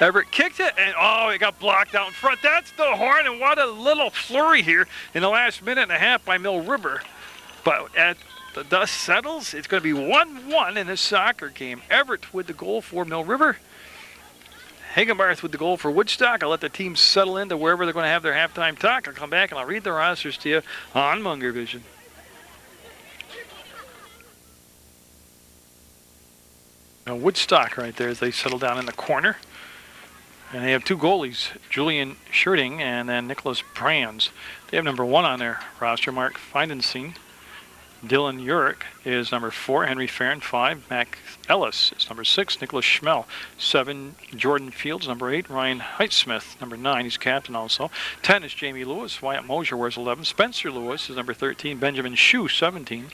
Everett kicked it, and oh, it got blocked out in front. That's the horn, and what a little flurry here in the last minute and a half by Mill River. But as the dust settles, it's going to be 1-1 in this soccer game. Everett with the goal for Mill River. Hagenbarth with the goal for Woodstock. I'll let the teams settle into wherever they're going to have their halftime talk. I'll come back and I'll read the rosters to you on Munger Vision. Now Woodstock right there as they settle down in the corner. And they have 2 goalies, Julian Schurting and then Nicholas Brands. They have number 1 on their roster, Mark Feidenstein. Dylan Urick is number 4, Henry Farron 5, Mac Ellis is number 6, Nicholas Schmel 7, Jordan Fields number 8, Ryan Heightsmith number 9, he's captain also. 10 is Jamie Lewis, Wyatt Mosier wears 11, Spencer Lewis is number 13, Benjamin Shue 17,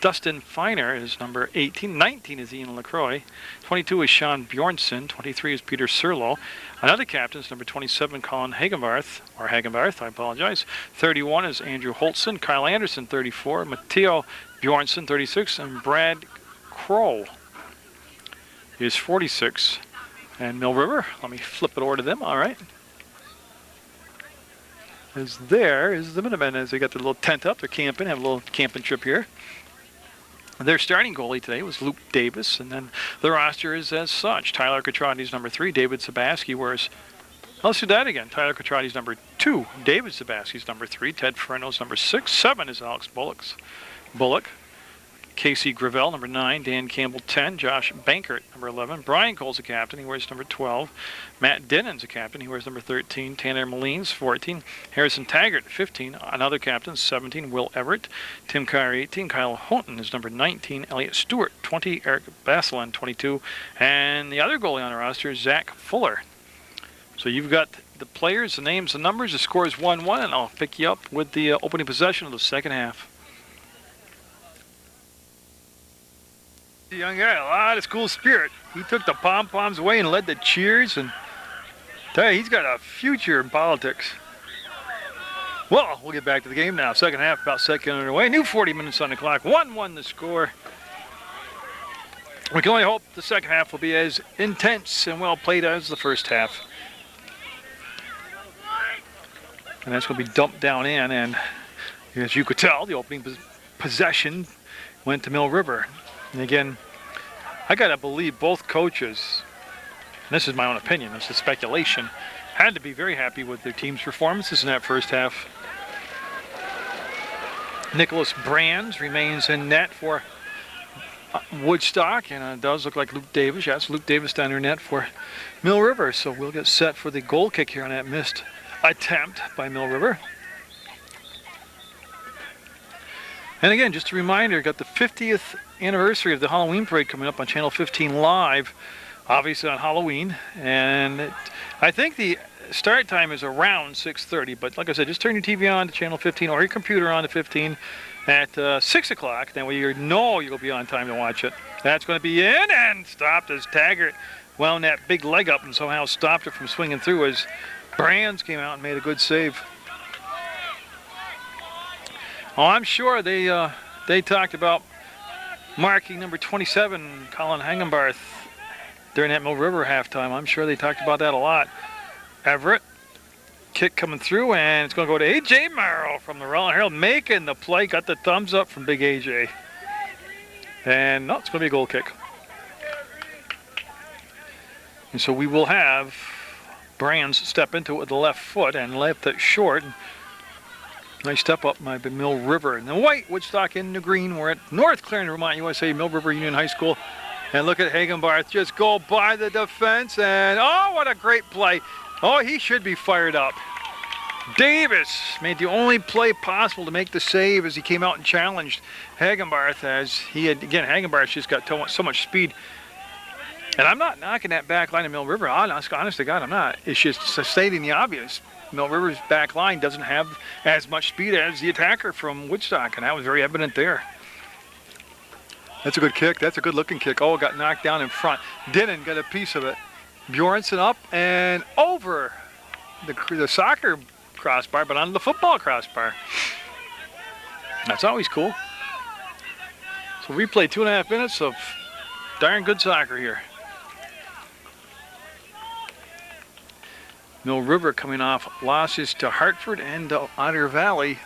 Dustin Feiner is number 18, 19 is Ian LaCroix, 22 is Sean Bjornsson, 23 is Peter Serlo. Another captain is number 27, Colin Hagenbarth, I apologize. 31 is Andrew Holtzen, Kyle Anderson, 34, Matteo Bjornsson, 36, and Brad Kroll is 46. And Mill River, let me flip it over to them, all right. As there is the Minutemen as they got their little tent up, they're camping, have a little camping trip here. Their starting goalie today was Luke Davis, and then the roster is as such. Tyler Catrati's number 3, David Sabaski wears, let's do that again. Tyler Catrati's number 2, David Sabaski's number 3, Ted Furno's number 6, 7 is Alex Bullock. Casey Gravel, number 9. Dan Campbell, 10. Josh Bankert, number 11. Brian Cole's a captain. He wears number 12. Matt Dinnan's a captain. He wears number 13. Tanner Moline, 14. Harrison Taggart, 15. Another captain, 17. Will Everett. Tim Carr, 18. Kyle Houghton is number 19. Elliot Stewart, 20. Eric Baselon, 22. And the other goalie on the roster is Zach Fuller. So you've got the players, the names, the numbers. The score is 1-1, and I'll pick you up with the opening possession of the second half. The young guy, a lot of school spirit. He took the pom-poms away and led the cheers, and tell you, he's got a future in politics. Well, we'll get back to the game now. Second half about second underway. New 40 minutes on the clock. 1-1 the score. We can only hope the second half will be as intense and well played as the first half. And that's going to be dumped down in, and as you could tell, the opening possession went to Mill River. And again, I got to believe both coaches, and this is my own opinion, this is speculation, had to be very happy with their team's performances in that first half. Nicholas Brands remains in net for Woodstock, and it does look like Luke Davis. Yeah, it's Luke Davis down there in net for Mill River. So we'll get set for the goal kick here on that missed attempt by Mill River. And again, just a reminder, got the 50th anniversary of the Halloween parade coming up on Channel 15 Live, obviously on Halloween. And I think the start time is around 6:30, but like I said, just turn your TV on to Channel 15 or your computer on to 15 at 6 o'clock. That way you know you'll be on time to watch it. That's going to be in and stopped as Taggart wound that big leg up and somehow stopped it from swinging through as Brands came out and made a good save. Oh, I'm sure they talked about marking number 27, Colin Hangenbarth, during that Mill River halftime. I'm sure they talked about that a lot. Everett, kick coming through, and it's going to go to A.J. Merrill from the Raleigh Herald, making the play. Got the thumbs up from Big A.J. And no, it's going to be a goal kick. And so we will have Brands step into it with the left foot and left it short. Nice step up by Mill River. And the white, Woodstock in the green. We're at North Clarendon, Vermont, USA, Mill River Union High School. And look at Hagenbarth just go by the defense. And oh, what a great play. Oh, he should be fired up. Davis made the only play possible to make the save as he came out and challenged Hagenbarth, as he had, again, Hagenbarth's just got so much speed. And I'm not knocking that back line of Mill River. Honest to God, I'm not. It's just stating the obvious. Mill River's back line doesn't have as much speed as the attacker from Woodstock, and that was very evident there. That's a good kick. That's a good looking kick. Oh, it got knocked down in front. Dinnan got a piece of it. Bjornsson up and over the soccer crossbar, but onto the football crossbar. That's always cool. So we played 2.5 minutes of darn good soccer here. Mill River coming off losses to Hartford and to Otter Valley.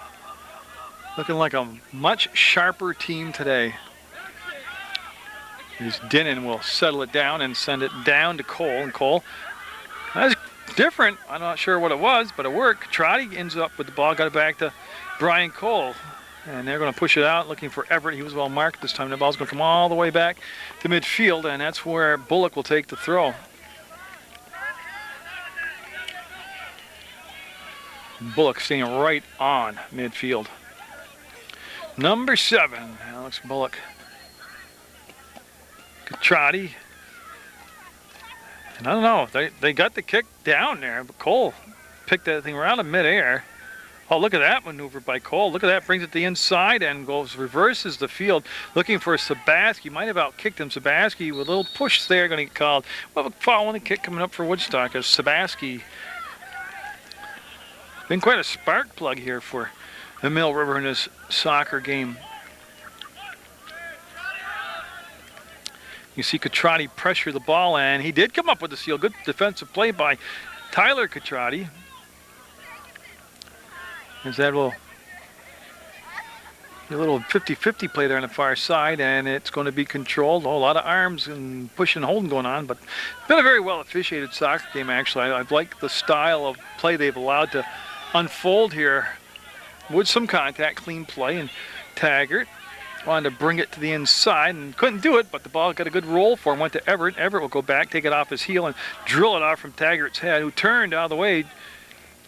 Looking like a much sharper team today. As Dinnan will settle it down and send it down to Cole. And Cole, that's different. I'm not sure what it was, but it worked. Trotty ends up with the ball, got it back to Brian Cole. And they're going to push it out, looking for Everett. He was well marked this time. The ball's going to come all the way back to midfield, and that's where Bullock will take the throw. Bullock staying right on midfield. Number 7, Alex Bullock. Trotty. And I don't know, they got the kick down there, but Cole picked that thing around in midair. Oh, look at that maneuver by Cole. Look at that, brings it to the inside and goes, reverses the field, looking for Sabaski. Might have outkicked him. Sabaski with a little push there, going to get called. Well, a foul on the kick coming up for Woodstock as Sabaski. Been quite a spark plug here for the Mill River in this soccer game. You see Catrati pressure the ball, and he did come up with the seal. Good defensive play by Tyler Catrati. There's that little 50-50 play there on the far side, and it's going to be controlled. Oh, a lot of arms and pushing and holding going on, but been a very well officiated soccer game, actually. I've liked the style of play they've allowed to unfold here with some contact, clean play. And Taggart wanted to bring it to the inside and couldn't do it, but the ball got a good roll for him. Went to Everett. Everett will go back, take it off his heel, and drill it off from Taggart's head, who turned out of the way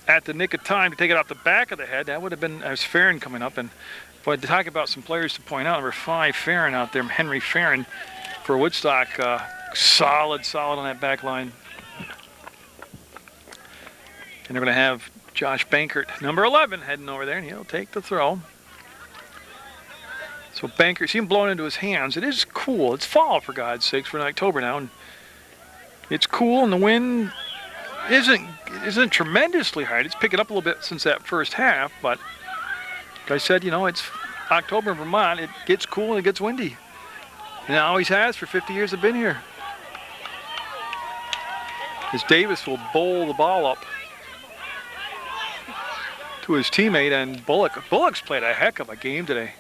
at the nick of time to take it off the back of the head. That would have been as Farron coming up. And but to talk about some players to point out, number 5, Farron out there, Henry Farron for Woodstock. Solid on that back line. And they're going to have Josh Bankert, number 11, heading over there, and he'll take the throw. So Bankert, see him blowing into his hands. It is cool. It's fall, for God's sakes. We're in October now, and it's cool, and the wind isn't tremendously hard. It's picking up a little bit since that first half, but like I said, you know, it's October in Vermont. It gets cool and it gets windy. And it always has for 50 years I've been here. As Davis will bowl the ball up to his teammate, and Bullock's played a heck of a game today.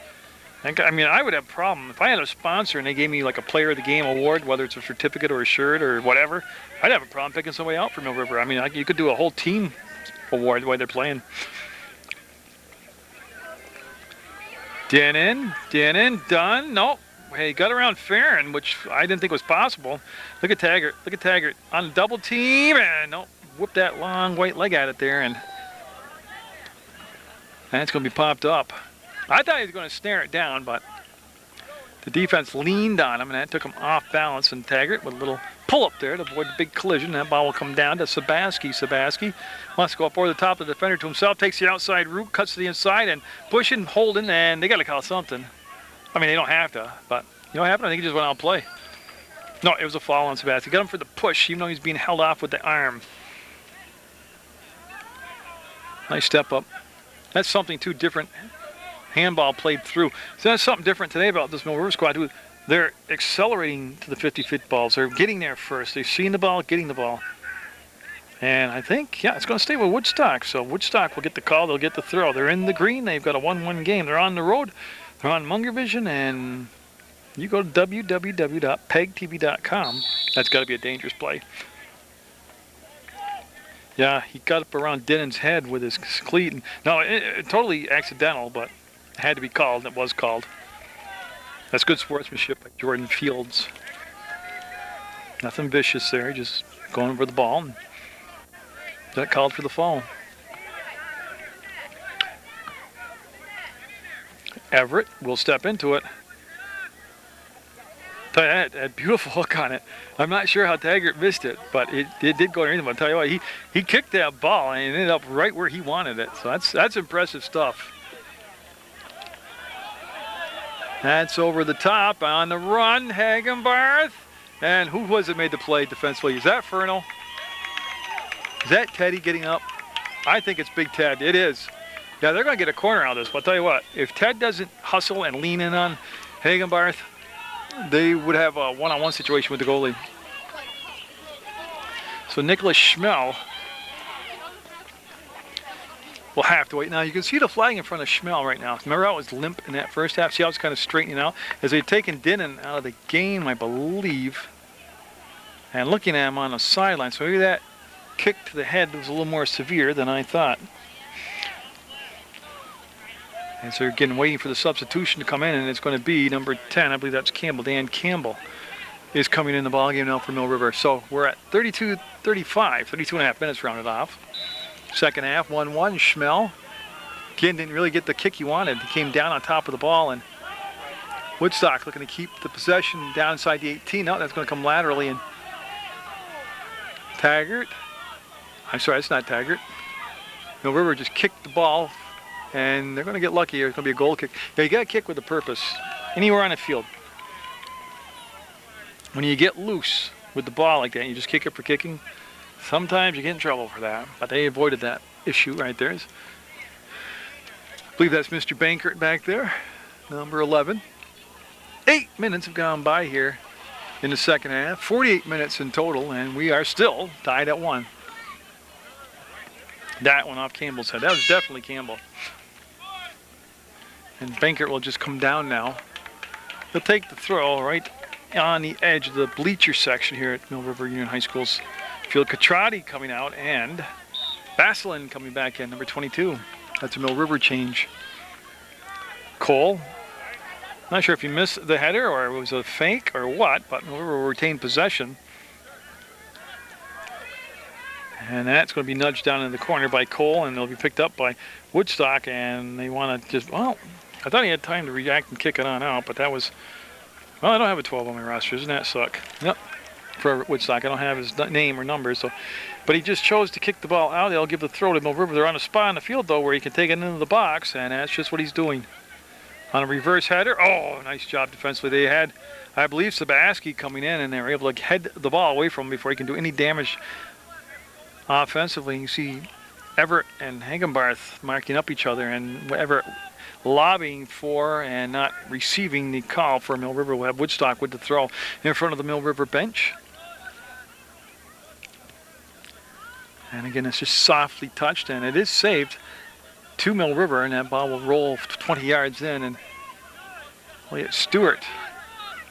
I mean, I would have a problem if I had a sponsor and they gave me like a Player of the Game award, whether it's a certificate or a shirt or whatever. I'd have a problem picking somebody out for Mill River. I mean, you could do a whole team award the way they're playing. Denon, done. Nope. Hey, got around Farron, which I didn't think was possible. Look at Taggart on the double team, and nope, whoop that long white leg at it there, and that's going to be popped up. I thought he was going to snare it down, but the defense leaned on him, and that took him off balance. And Taggart with a little pull up there to avoid the big collision. That ball will come down to Sabaski. Sabaski wants to go up over the top of the defender to himself, takes the outside route, cuts to the inside, and pushing, holding, and they got to call something. I mean, they don't have to, but you know what happened? I think he just went out and play. No, it was a foul on Sabaski. Got him for the push, even though he's being held off with the arm. Nice step up. That's something too different. Handball played through. So that's something different today about this Mill River squad. They're accelerating to the 50-50 balls. They're getting there first. They've seen the ball, getting the ball. And I think, yeah, it's going to stay with Woodstock. So Woodstock will get the call. They'll get the throw. They're in the green. They've got a 1-1 game. They're on the road. They're on Munger Vision. And you go to www.pegtv.com. That's got to be a dangerous play. Yeah, he got up around Denon's head with his cleat. No, totally accidental, but it had to be called, and it was called. That's good sportsmanship by Jordan Fields. Nothing vicious there, just going over the ball. And that called for the foul. Everett will step into it. Tell you that beautiful hook on it. I'm not sure how Taggart missed it, but it did go underneath him. I'll tell you what, he kicked that ball and it ended up right where he wanted it. So that's impressive stuff. That's over the top on the run, Hagenbarth. And who was it made the play defensively? Is that Fernal? Is that Teddy getting up? I think it's Big Ted. It is. Yeah, they're going to get a corner out of this. But I'll tell you what, if Ted doesn't hustle and lean in on Hagenbarth, they would have a one-on-one situation with the goalie. So Nicholas Schmel will have to wait. Now you can see the flag in front of Schmel right now. Remember how it was limp in that first half? See how it's kind of straightening out? As they've taken Denon out of the game, I believe, and looking at him on the sideline. So maybe that kick to the head was a little more severe than I thought. And so they're getting waiting for the substitution to come in, and it's going to be number 10. I believe that's Campbell. Dan Campbell is coming in the ballgame now for Mill River. So we're at 32 and a half minutes rounded off. Second half, 1-1. Schmel, again, didn't really get the kick he wanted. He came down on top of the ball, and Woodstock looking to keep the possession down inside the 18. Now that's going to come laterally, and Taggart. I'm sorry, it's not Taggart. Mill River just kicked the ball, and they're going to get lucky here. It's going to be a goal kick. Yeah, you got to kick with a purpose, anywhere on the field. When you get loose with the ball like that, you just kick it for kicking, sometimes you get in trouble for that. But they avoided that issue right there. I believe that's Mr. Bankert back there, number 11. 8 minutes have gone by here in the second half. 48 minutes in total, and we are still tied at 1. That one off Campbell's head. That was definitely Campbell. And Bankert will just come down now. He'll take the throw right on the edge of the bleacher section here at Mill River Union High School's field. Catrati coming out and Baselin coming back in, number 22. That's a Mill River change. Cole Not sure if he missed the header or it was a fake or what, but Mill River will retain possession. And that's going to be nudged down in the corner by Cole, and they'll be picked up by Woodstock, and they want to just, well, I thought he had time to react and kick it on out, but that was, well, I don't have a 12 on my roster. Doesn't that suck? Yep. For Woodstock, I don't have his name or number, so, but he just chose to kick the ball out. They'll give the throw to Mill River. They're on a spot in the field, though, where he can take it into the box, and that's just what he's doing. On a reverse header, oh, nice job defensively. They had, I believe, Sabaski coming in, and they were able to head the ball away from him before he can do any damage offensively. You see Everett and Hagenbarth marking up each other, and Everett lobbying for and not receiving the call for Mill River. Will have Woodstock with the throw in front of the Mill River bench. And again, it's just softly touched, and it is saved to Mill River, and that ball will roll 20 yards in, and Elliott Stewart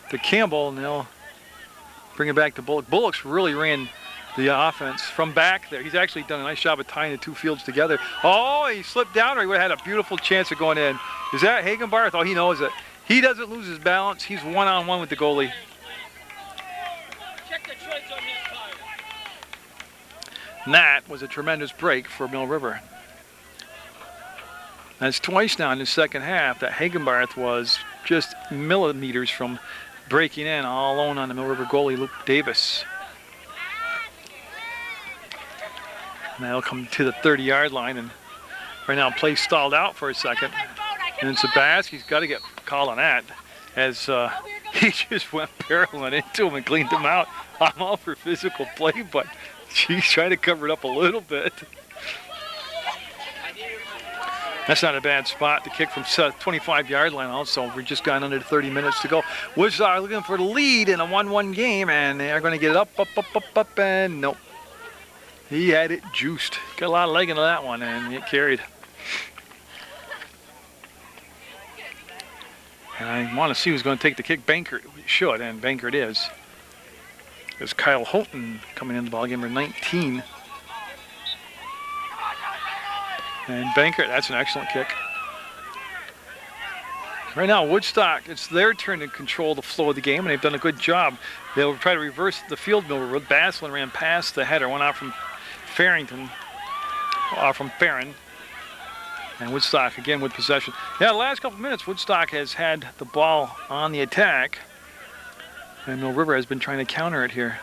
to Campbell, and they'll bring it back to Bullock. Bullock's really ran the offense from back there. He's actually done a nice job of tying the two fields together. Oh, he slipped down, or he would have had a beautiful chance of going in. Is that Hagenbarth? Oh, he knows it. He doesn't lose his balance. He's one-on-one with the goalie. Check the treads on his tire. And that was a tremendous break for Mill River. That's twice now in the second half that Hagenbarth was just millimeters from breaking in all alone on the Mill River goalie, Luke Davis. And that'll come to the 30-yard line, and right now play stalled out for a second. And Sabaski's got to get called on that, as he just went barreling into him and cleaned him out. I'm all for physical play, but she's trying to cover it up a little bit. That's not a bad spot to kick from 25-yard line also. We've just gone under 30 minutes to go. Woodstock looking for the lead in a 1-1 game, and they are going to get it up, and nope. He had it juiced. Got a lot of leg into that one, and it carried. And I want to see who's going to take the kick. Bankert should, and Bankert is. There's Kyle Houghton coming in the ballgame, number 19. And Bankert, that's an excellent kick. Right now, Woodstock, it's their turn to control the flow of the game, and they've done a good job. They'll try to reverse the field. Baslin ran past the header, went out from Farrington, from Farron. And Woodstock again with possession. Yeah, the last couple of minutes, Woodstock has had the ball on the attack, and Mill River has been trying to counter it here.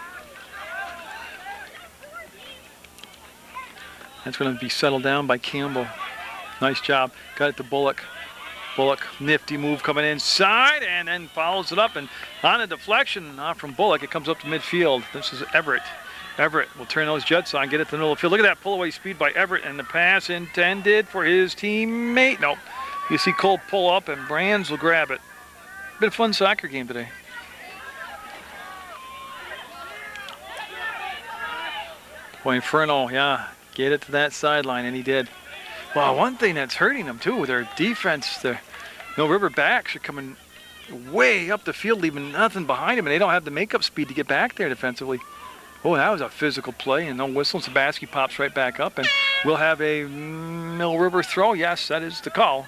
That's going to be settled down by Campbell. Nice job. Got it to Bullock. Bullock, nifty move coming inside, and then follows it up. And on a deflection off from Bullock, it comes up to midfield. This is Everett. Everett will turn those jets on, get it to the middle of the field. Look at that pull-away speed by Everett, and the pass intended for his teammate. Nope. You see Cole pull up, and Brands will grab it. Been a fun soccer game today. Boy, Inferno, yeah. Get it to that sideline, and he did. Well, one thing that's hurting them, too, their defense, their Mill River backs are coming way up the field, leaving nothing behind them, and they don't have the makeup speed to get back there defensively. Oh, that was a physical play, and no whistle. Sabaski pops right back up, and we'll have a Mill River throw. Yes, that is the call.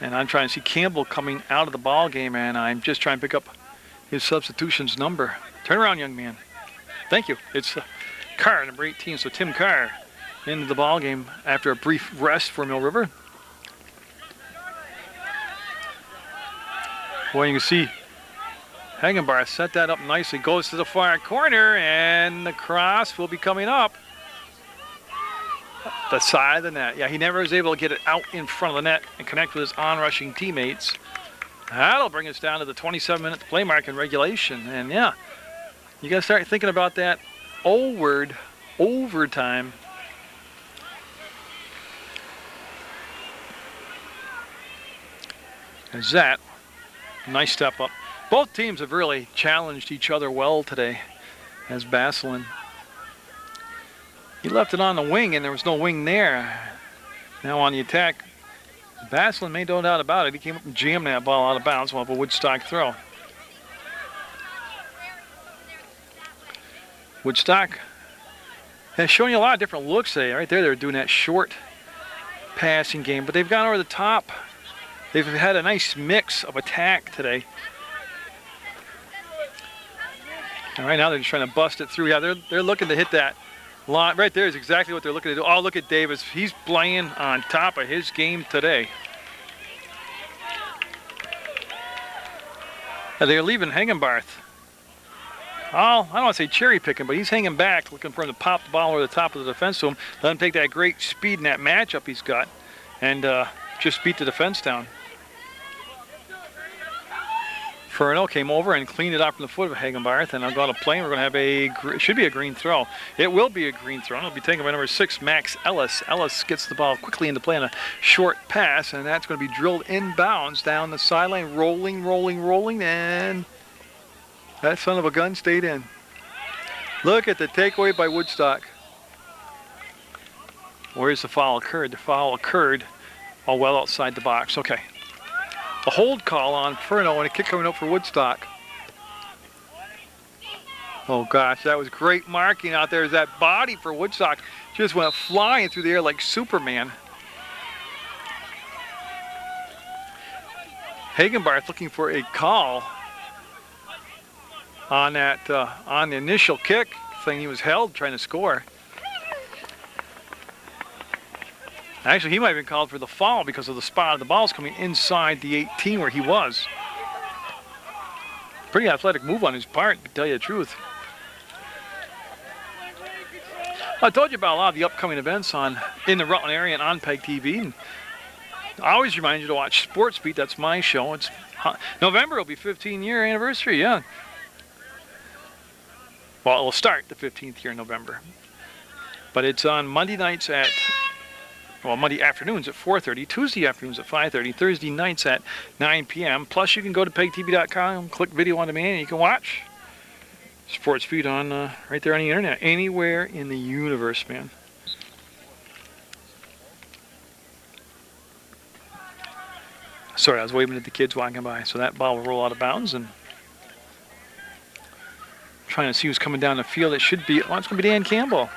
And I'm trying to see Campbell coming out of the ball game, and I'm just trying to pick up his substitution's number. Turn around, young man. Thank you. It's Carr, number 18. So Tim Carr into the ball game after a brief rest for Mill River. Boy, you can see Hagenbarth set that up nicely. Goes to the far corner, and the cross will be coming up the side of the net. Yeah, he never was able to get it out in front of the net and connect with his on-rushing teammates. That'll bring us down to the 27-minute play mark in regulation. And yeah, you got to start thinking about that overtime. There's that. Nice step up. Both teams have really challenged each other well today. As Baslin, he left it on the wing, and there was no wing there. Now on the attack, Baslin made no doubt about it. He came up and jammed that ball out of bounds. We'll have a Woodstock throw. Woodstock has shown you a lot of different looks today. Right there, they're doing that short passing game, but they've gone over the top they've had a nice mix of attack today. And right now they're just trying to bust it through. Yeah, they're looking to hit that line. Right there is exactly what they're looking to do. Oh, look at Davis. He's playing on top of his game today. They're leaving Hagenbarth. Oh, I don't want to say cherry picking, but he's hanging back, looking for him to pop the ball over the top of the defense to him. Let him take that great speed in that matchup he's got, and just beat the defense down. Furno came over and cleaned it out from the foot of Hagenbarth, and I'm going to play. We're going to have it should be a green throw. It will be a green throw. It'll be taken by number 6, Max Ellis. Ellis gets the ball quickly into play on a short pass, and that's going to be drilled inbounds down the sideline, rolling, and that son of a gun stayed in. Look at the takeaway by Woodstock. Where's the foul occurred? The foul occurred well outside the box. Okay. A hold call on Furno and a kick coming up for Woodstock. Oh gosh, that was great marking out there as that body for Woodstock just went flying through the air like Superman. Hagenbarth looking for a call on that on the initial kick thing. He was held trying to score. Actually, he might have been called for the foul because of the spot of the ball's coming inside the 18 where he was. Pretty athletic move on his part, to tell you the truth. I told you about a lot of the upcoming events in the Rutland area and on PEGTV. And I always remind you to watch Sports Beat. That's my show. It's November will be 15-year anniversary, yeah. Well, it will start the 15th year in November. But it's on Monday nights at... Well, Monday afternoons at 4:30, Tuesday afternoons at 5:30, Thursday nights at 9 p.m. Plus, you can go to PEGTV.com, click video on demand, and you can watch Sports Feed on right there on the internet, anywhere in the universe, man. Sorry, I was waving at the kids walking by, so that ball will roll out of bounds, and trying to see who's coming down the field. It should be, well, it's going to be Dan Campbell.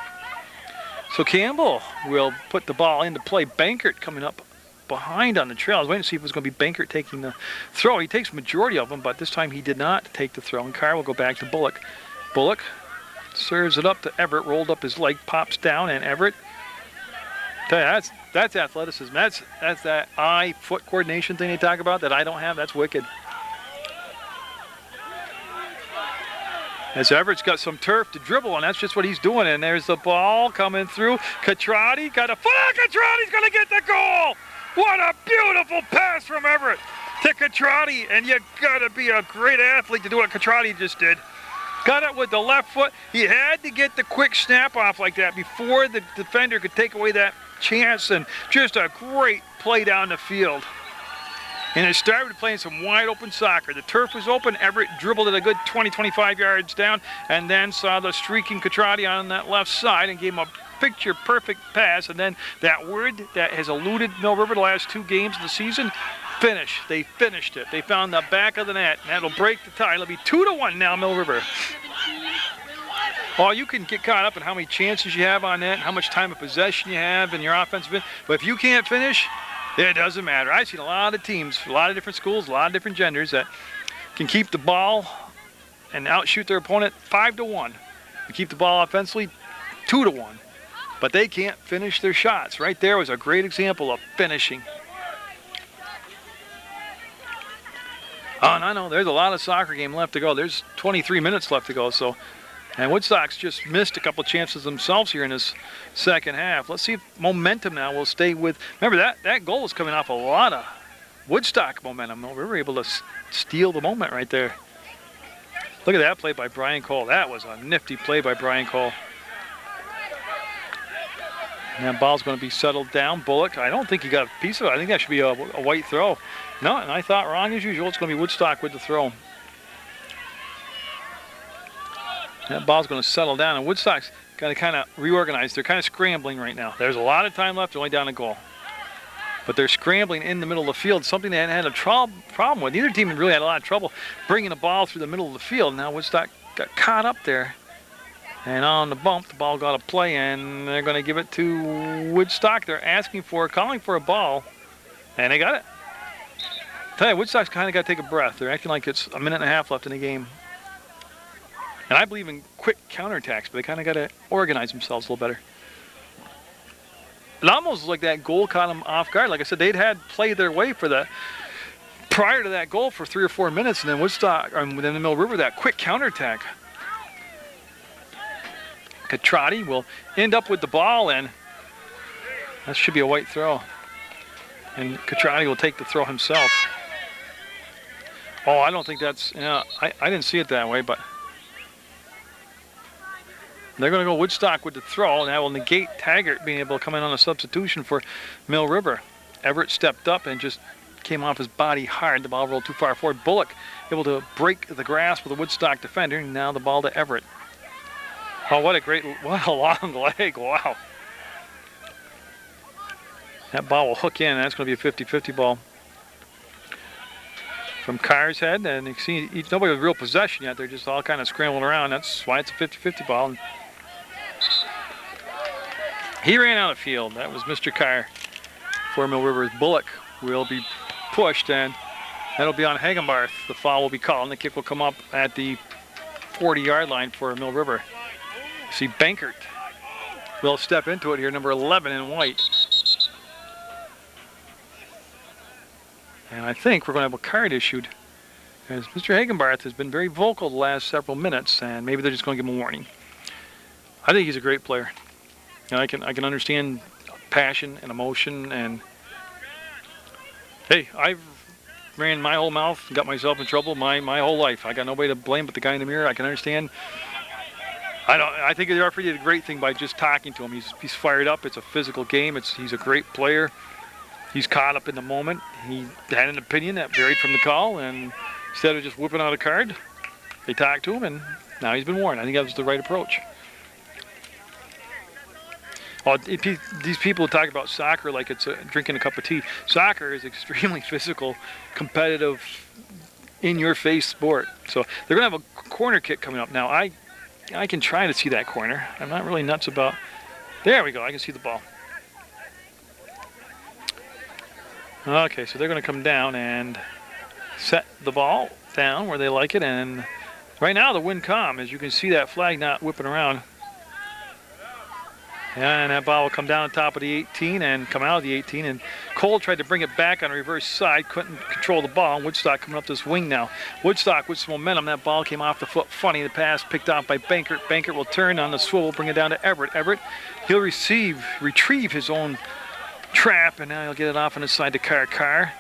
So Campbell will put the ball into play. Bankert coming up behind on the trail. I was waiting to see if it was going to be Bankert taking the throw. He takes the majority of them, but this time he did not take the throw. And Carr will go back to Bullock. Bullock serves it up to Everett. Rolled up his leg, pops down, and Everett. Tell you, that's athleticism. That's that eye-foot coordination thing they talk about that I don't have. That's wicked. As Everett's got some turf to dribble, and that's just what he's doing. And there's the ball coming through. Catrati got a foot. Catrati's going to get the goal. What a beautiful pass from Everett to Catrati. And you got to be a great athlete to do what Catrati just did. Got it with the left foot. He had to get the quick snap off like that before the defender could take away that chance. And just a great play down the field. And it started playing some wide open soccer. The turf was open. Everett dribbled it a good 20-25 yards down and then saw the streaking Catrati on that left side and gave him a picture-perfect pass. And then that word that has eluded Mill River the last 2 games of the season, finish. They finished it. They found the back of the net, and that'll break the tie. It'll be 2-1 now, Mill River. Oh, you can get caught up in how many chances you have on that, how much time of possession you have in your offensive end. But if you can't finish, it doesn't matter. I've seen a lot of teams, a lot of different schools, a lot of different genders that can keep the ball and outshoot their opponent 5-1. And keep the ball offensively 2-1. But they can't finish their shots. Right there was a great example of finishing. Oh, and I know there's a lot of soccer game left to go. There's 23 minutes left to go. And Woodstock's just missed a couple chances themselves here in this second half. Let's see if momentum now will stay with. Remember, that goal was coming off a lot of Woodstock momentum. We were able to steal the moment right there. Look at that play by Brian Cole. That was a nifty play by Brian Cole. And that ball's going to be settled down. Bullock, I don't think he got a piece of it. I think that should be a white throw. No, and I thought wrong as usual. It's going to be Woodstock with the throw. That ball's going to settle down, and Woodstock's got to kind of reorganize. They're kind of scrambling right now. There's a lot of time left, only down a goal. But they're scrambling in the middle of the field, something they hadn't had a problem with. Neither team really had a lot of trouble bringing the ball through the middle of the field. Now Woodstock got caught up there. And on the bump, the ball got a play, and they're going to give it to Woodstock. They're calling for a ball, and they got it. Tell you, Woodstock's kind of got to take a breath. They're acting like it's a minute and a half left in the game. And I believe in quick counterattacks, but they kind of got to organize themselves a little better. It almost was like that goal caught them off guard. Like I said, they'd had played their way for the prior to that goal for 3 or 4 minutes, and then Woodstock, within the Mill River, that quick counterattack. Catrotti will end up with the ball, and that should be a white throw. And Catrotti will take the throw himself. Oh, I don't think that's, I didn't see it that way, but they're going to go Woodstock with the throw, and that will negate Taggart being able to come in on a substitution for Mill River. Everett stepped up and just came off his body hard. The ball rolled too far forward. Bullock able to break the grasp of the Woodstock defender, and now the ball to Everett. Oh, what a long leg, wow. That ball will hook in, that's going to be a 50-50 ball. From Carr's head, and you can see nobody with real possession yet. They're just all kind of scrambling around. That's why it's a 50-50 ball. And he ran out of field. That was Mr. Carr for Mill River. Bullock will be pushed, and that'll be on Hagenbarth. The foul will be called, and the kick will come up at the 40-yard line for Mill River. See Bankert will step into it here, number 11 in white. And I think we're going to have a card issued, as Mr. Hagenbarth has been very vocal the last several minutes, and maybe they're just going to give him a warning. I think he's a great player. And I can understand passion and emotion, and hey, I've ran my whole mouth and got myself in trouble my whole life. I got nobody to blame but the guy in the mirror. I can understand. I think the referee did a great thing by just talking to him. He's fired up. It's a physical game. He's a great player. He's caught up in the moment. He had an opinion that varied from the call, and instead of just whipping out a card, they talked to him, and now he's been warned. I think that was the right approach. Well, these people talk about soccer like it's drinking a cup of tea. Soccer is extremely physical, competitive, in-your-face sport. So they're going to have a corner kick coming up. Now, I can try to see that corner. I'm not really nuts about... There we go. I can see the ball. Okay, so they're going to come down and set the ball down where they like it. And right now the wind calm, as you can see that flag not whipping around. And that ball will come down on top of the 18 and come out of the 18. And Cole tried to bring it back on the reverse side, couldn't control the ball. And Woodstock coming up this wing now. Woodstock with some momentum. That ball came off the foot funny. The pass picked off by Bankert. Bankert will turn on the swivel, bring it down to Everett. Everett, he'll retrieve his own trap, and now he'll get it off on his side to Carr.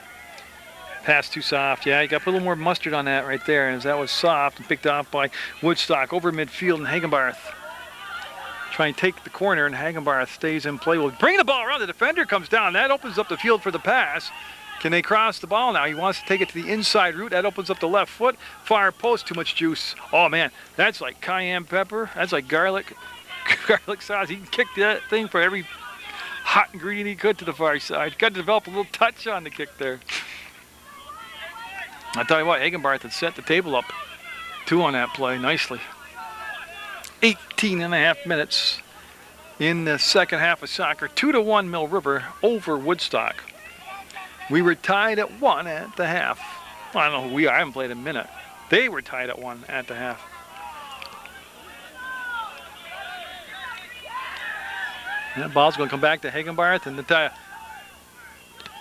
Pass too soft. Yeah, you got to put a little more mustard on that right there, as that was soft and picked off by Woodstock over midfield, and Hagenbarth trying to take the corner, and Hagenbarth stays in play. Will bring the ball around. The defender comes down. That opens up the field for the pass. Can they cross the ball now? He wants to take it to the inside route. That opens up the left foot. Far post, too much juice. Oh, man, that's like cayenne pepper. That's like garlic sauce. He can kick that thing for every hot ingredient he could to the far side. Got to develop a little touch on the kick there. I'll tell you what, Hagenbarth had set the table up 2 on that play nicely. 18.5 minutes in the second half of soccer. 2-1 Mill River over Woodstock. We were tied at 1 at the half. Well, I don't know who we are. I haven't played a minute. They were tied at 1 at the half. That ball's going to come back to Hagenbarth, and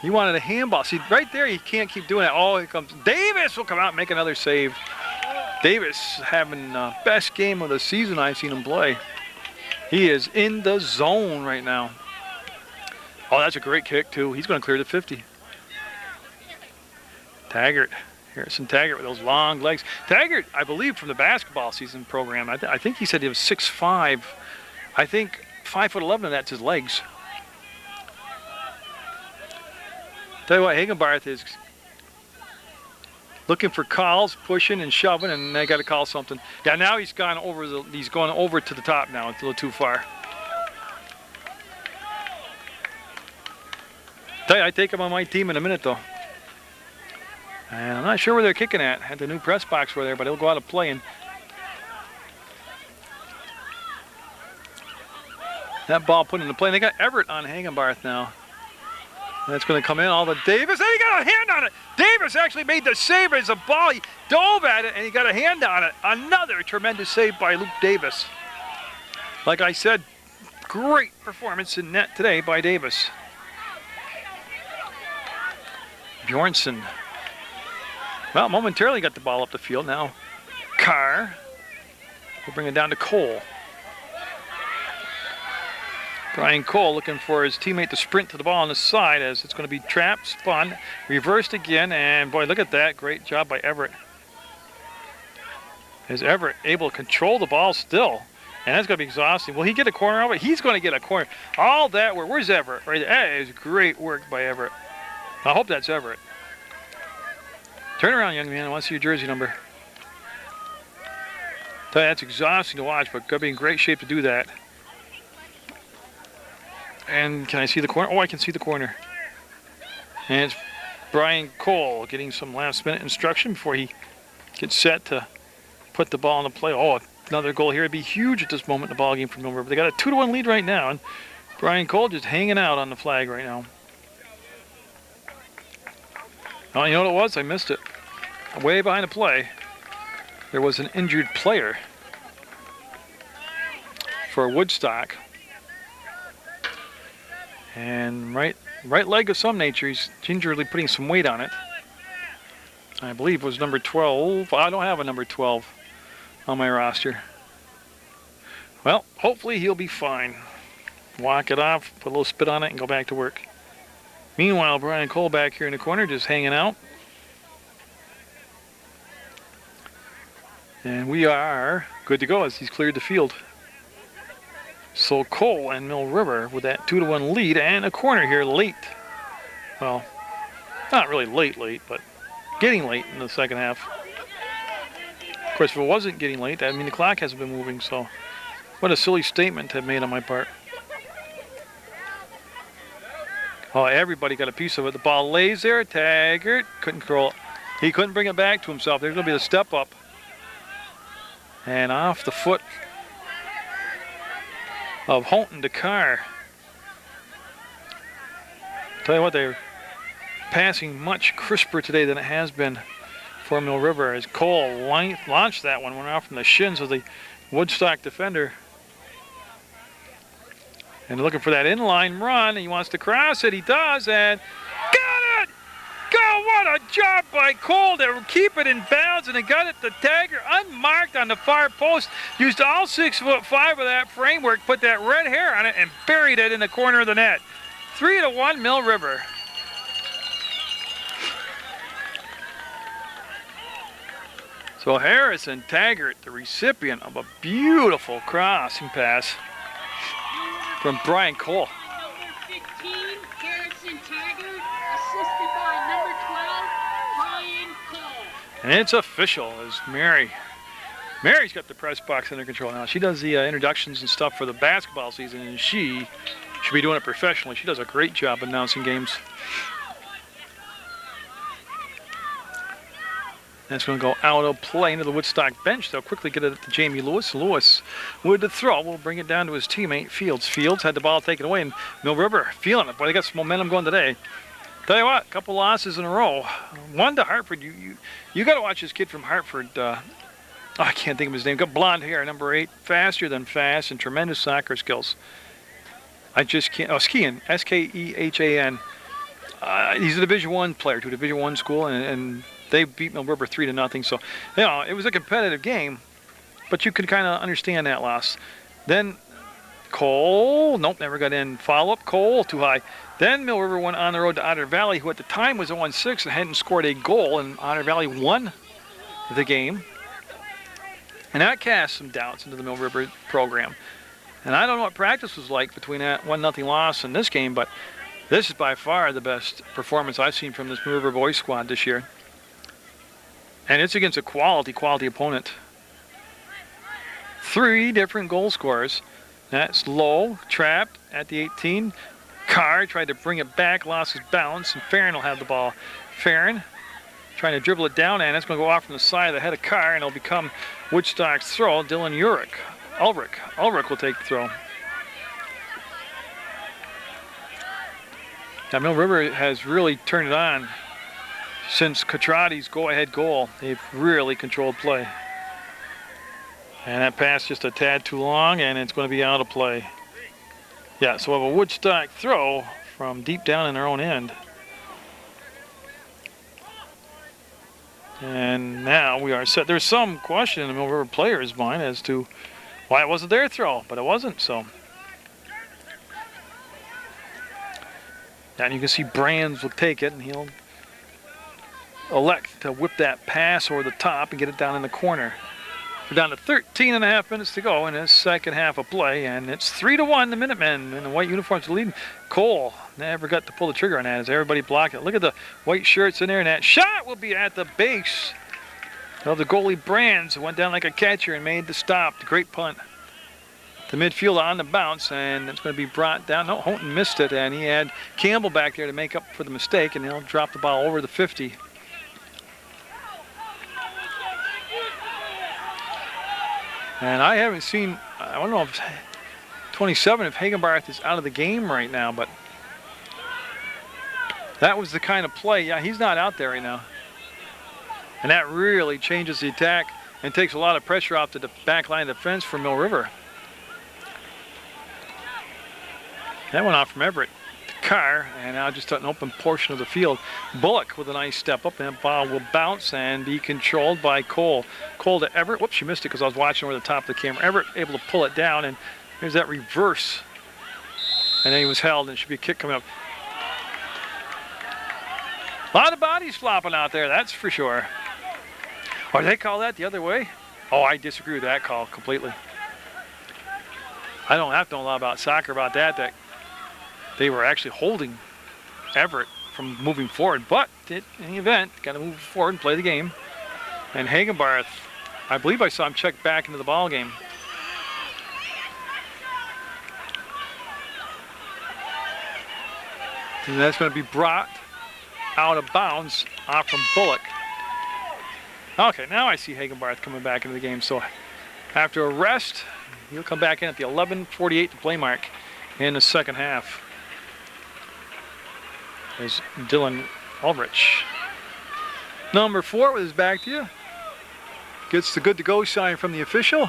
he wanted a handball. See, right there, he can't keep doing that. Oh, here comes Davis. Will come out and make another save. Davis having the best game of the season I've seen him play. He is in the zone right now. Oh, that's a great kick, too. He's going to clear the 50. Taggart. Harrison Taggart with those long legs. Taggart, I believe, from the basketball season program, I think he said he was 6'5". I think 5'11", and that's his legs. Tell you what, Hagenbarth is looking for calls, pushing and shoving, and they got to call something. Yeah, now he's going over to the top now. It's a little too far. Tell you, I take him on my team in a minute though. And I'm not sure where they're kicking at. Had the new press box over there, but he'll go out of play. And that ball put into play. They got Everett on Hagenbarth now. That's going to come in all the Davis, and he got a hand on it. Davis actually made the save as a ball. He dove at it, and he got a hand on it. Another tremendous save by Luke Davis. Like I said, great performance in net today by Davis. Bjornsson, well, momentarily got the ball up the field. Now Carr will bring it down to Cole. Brian Cole looking for his teammate to sprint to the ball on the side as it's going to be trapped, spun, reversed again, and boy, look at that. Great job by Everett. Is Everett able to control the ball still? And that's going to be exhausting. Will he get a corner of it? He's going to get a corner. All that work. Where's Everett? Right there. That is great work by Everett. I hope that's Everett. Turn around, young man. I want to see your jersey number. Tell you, that's exhausting to watch, but got to be in great shape to do that. And can I see the corner? Oh, I can see the corner. And it's Brian Cole getting some last-minute instruction before he gets set to put the ball in the play. Oh, another goal here. It'd be huge at this moment in the ball game for Munger. But they got a 2-1 lead right now, and Brian Cole just hanging out on the flag right now. Oh, you know what it was? I missed it. Way behind the play, there was an injured player for Woodstock. And right leg of some nature, he's gingerly putting some weight on it. I believe it was number 12. I don't have a number 12 on my roster. Well, hopefully he'll be fine. Walk it off, put a little spit on it, and go back to work. Meanwhile, Brian Cole back here in the corner just hanging out. And we are good to go as he's cleared the field. So Cole and Mill River with that 2-1 lead and a corner here late. Well, not really late, but getting late in the second half. Of course, if it wasn't getting late, I mean the clock hasn't been moving, so what a silly statement to have made on my part. Oh, everybody got a piece of it. The ball lays there. Taggart couldn't control it. He couldn't bring it back to himself. There's going to be the step up. And off the foot of Houghton to Carr. Tell you what, they're passing much crisper today than it has been for Mill River as Cole launched that one, went off from the shins of the Woodstock defender. And looking for that inline run, and he wants to cross it. He does, and got it! Go! What a job by Cole to keep it in bounds, and he got it to Taggart unmarked on the far post. Used all 6'5" of that framework, put that red hair on it, and buried it in the corner of the net. 3-1 Mill River. So Harrison Taggart, the recipient of a beautiful crossing pass from Brian Cole. Number 15, Harrison Taggart, assisted by number 12, Brian Cole. And it's official as Mary's got the press box under control now. She does the introductions and stuff for the basketball season, and she should be doing it professionally. She does a great job announcing games. That's going to go out of play into the Woodstock bench. They'll quickly get it to Jamie Lewis. Lewis with the throw will bring it down to his teammate Fields. Fields had the ball taken away, and Mill River feeling it. Boy, they got some momentum going today. Tell you what, a couple losses in a row. One to Hartford. You got to watch this kid from Hartford. I can't think of his name. Got blonde hair, number 8, faster than fast, and tremendous soccer skills. I just can't. Oh, Skehan, S-K-E-H-A-N. He's a Division I player to a Division I school, and they beat Mill River 3-0. So, you know, it was a competitive game, but you could kind of understand that loss. Then Cole, nope, never got in. Follow-up, Cole, too high. Then Mill River went on the road to Otter Valley, who at the time was 0-6 and hadn't scored a goal, and Otter Valley won the game. And that cast some doubts into the Mill River program. And I don't know what practice was like between that 1-0 loss and this game, but this is by far the best performance I've seen from this Mill River boys squad this year. And it's against a quality opponent. 3 different goal scorers. That's Lowe, trapped at the 18. Carr tried to bring it back, lost his balance, and Farron will have the ball. Farron trying to dribble it down, and it's going to go off from the side of the head of Carr, and it'll become Woodstock's throw. Dylan Ulrich will take the throw. Now, Mill River has really turned it on since Catrati's go-ahead goal. They've really controlled play. And that pass just a tad too long, and it's going to be out of play. Yeah, so we have a Woodstock throw from deep down in their own end. And now we are set. There's some question in the Mill River players' mind as to why it wasn't their throw, but it wasn't, so. And you can see Brands will take it, and he'll elect to whip that pass over the top and get it down in the corner. We're down to 13.5 minutes to go in this second half of play, and it's 3-1. The Minutemen in the white uniforms leading. Cole never got to pull the trigger on that as everybody blocked it. Look at the white shirts in there, and that shot will be at the base of the goalie Brands, who went down like a catcher and made the stop. The great punt. The midfield on the bounce, and it's going to be brought down. No, Houghton missed it, and he had Campbell back there to make up for the mistake, and he'll drop the ball over the 50. And I haven't seen, I don't know if 27, if Hagenbarth is out of the game right now, but that was the kind of play. Yeah, he's not out there right now. And that really changes the attack and takes a lot of pressure off the back line of defense for Mill River. That went off from Everett to Carr, and now just an open portion of the field. Bullock with a nice step up, and that ball will bounce and be controlled by Cole. Cole to Everett. Whoops, she missed it because I was watching over the top of the camera. Everett able to pull it down, and there's that reverse. And then he was held, and it should be a kick coming up. A lot of bodies flopping out there, that's for sure. Or do they call that the other way? Oh, I disagree with that call completely. I don't have to know a lot about soccer about that they were actually holding Everett from moving forward. But in the event, got to move forward and play the game. And Hagenbarth, I believe I saw him check back into the ball game. And that's going to be brought out of bounds off from Bullock. Okay, now I see Hagenbarth coming back into the game. So after a rest, he'll come back in at the 11:48 to play mark in the second half. There's Dylan Ulrich. Number 4 with his back to you. Gets the good to go sign from the official.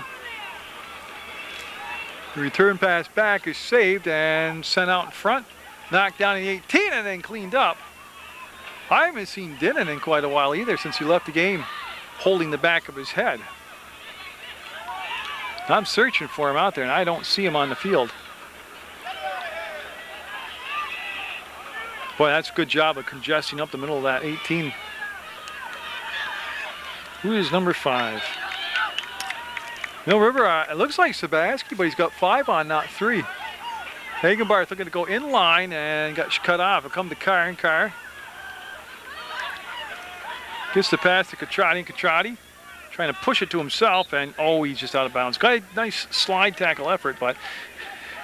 The return pass back is saved and sent out in front. Knocked down in the 18 and then cleaned up. I haven't seen Dinnan in quite a while either since he left the game holding the back of his head. I'm searching for him out there and I don't see him on the field. Boy, that's a good job of congesting up the middle of that 18. Who is number 5? Mill River, it looks like Sabaski, but he's got 5 on, not 3. Hagenbarth looking to go in line and got cut off. It'll come to Carr, and Carr gets the pass to Catrati, and Catrati trying to push it to himself, and oh, he's just out of bounds. Got a nice slide tackle effort, but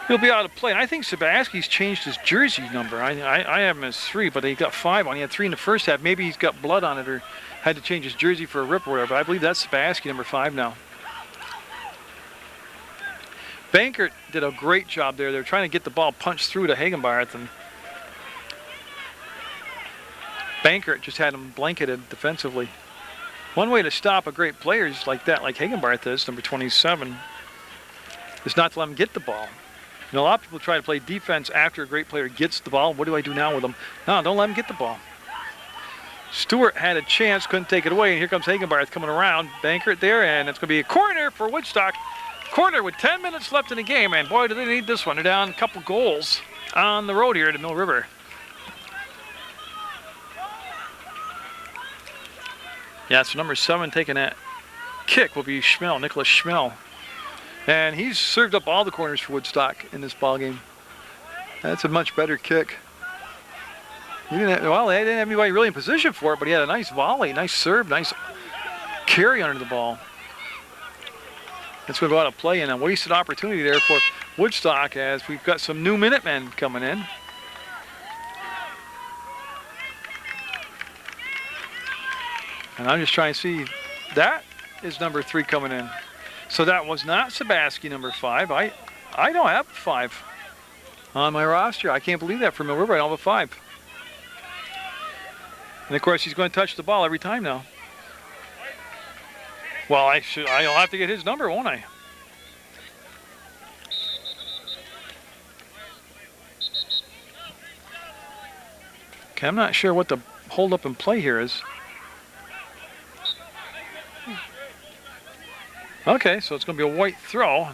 he'll be out of play. And I think Sabaski's changed his jersey number. I have him as 3, but he got 5 on. He had 3 in the first half. Maybe he's got blood on it or had to change his jersey for a rip or whatever. But I believe that's Sabaski, number 5 now. Bankert did a great job there. They're trying to get the ball punched through to Hagenbarth, and Bankert just had him blanketed defensively. One way to stop a great player is like that, like Hagenbarth is, number 27, is not to let him get the ball. You know, a lot of people try to play defense after a great player gets the ball. What do I do now with him? No, don't let him get the ball. Stewart had a chance, couldn't take it away, and here comes Hagenbarth coming around. Bankert there, and it's going to be a corner for Woodstock. Corner with 10 minutes left in the game, and boy, do they need this one. They're down a couple goals on the road here to Mill River. Yeah, so number 7 taking that kick will be Schmel, Nicholas Schmel. And he's served up all the corners for Woodstock in this ball game. That's a much better kick. They didn't have anybody really in position for it, but he had a nice volley, nice serve, nice carry under the ball. It's going to go out of play, and a wasted opportunity there for Woodstock as we've got some new Minutemen coming in. And I'm just trying to see, that is number 3 coming in. So that was not Sabaski, number 5. I don't have 5 on my roster. I can't believe that for Mill River. I don't have a 5. And of course, he's going to touch the ball every time now. Well, I'll have to get his number, won't I? Okay, I'm not sure what the hold up and play here is. Okay, so it's going to be a white throw.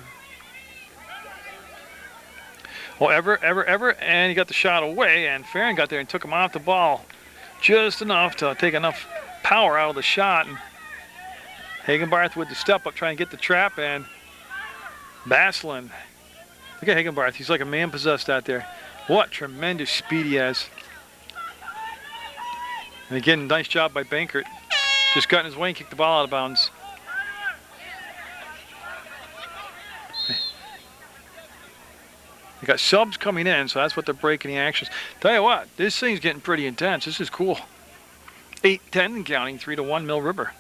Well, Everett, and he got the shot away, and Farron got there and took him off the ball just enough to take enough power out of the shot. And Hagenbarth with the step up, trying to get the trap, and Baslin. Look at Hagenbarth. He's like a man possessed out there. What tremendous speed he has. And again, nice job by Bankert. Just got in his way and kicked the ball out of bounds. They got subs coming in, so that's what they're breaking the actions. Tell you what, this thing's getting pretty intense. This is cool. 8-10 and counting, 3-1 Mill River.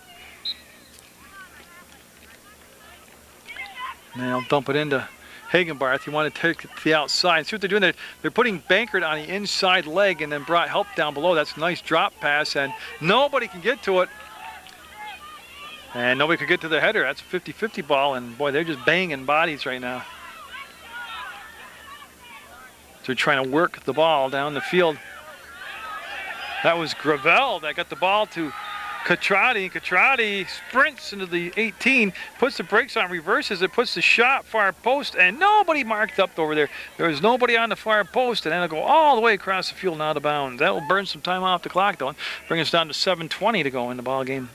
And they'll dump it into Hagenbarth. You want to take it to the outside. See what they're doing? They're putting Bankert on the inside leg and then brought help down below. That's a nice drop pass, and nobody can get to it. And nobody could get to the header. That's a 50-50 ball, and boy, they're just banging bodies right now. They're trying to work the ball down the field. That was Gravel that got the ball to Catrati. Catrati sprints into the 18, puts the brakes on, reverses it, puts the shot far post, and nobody marked up over there. There was nobody on the far post, and then it'll go all the way across the field and out of bounds. That will burn some time off the clock, though, and bring us down to 7:20 to go in the ball game.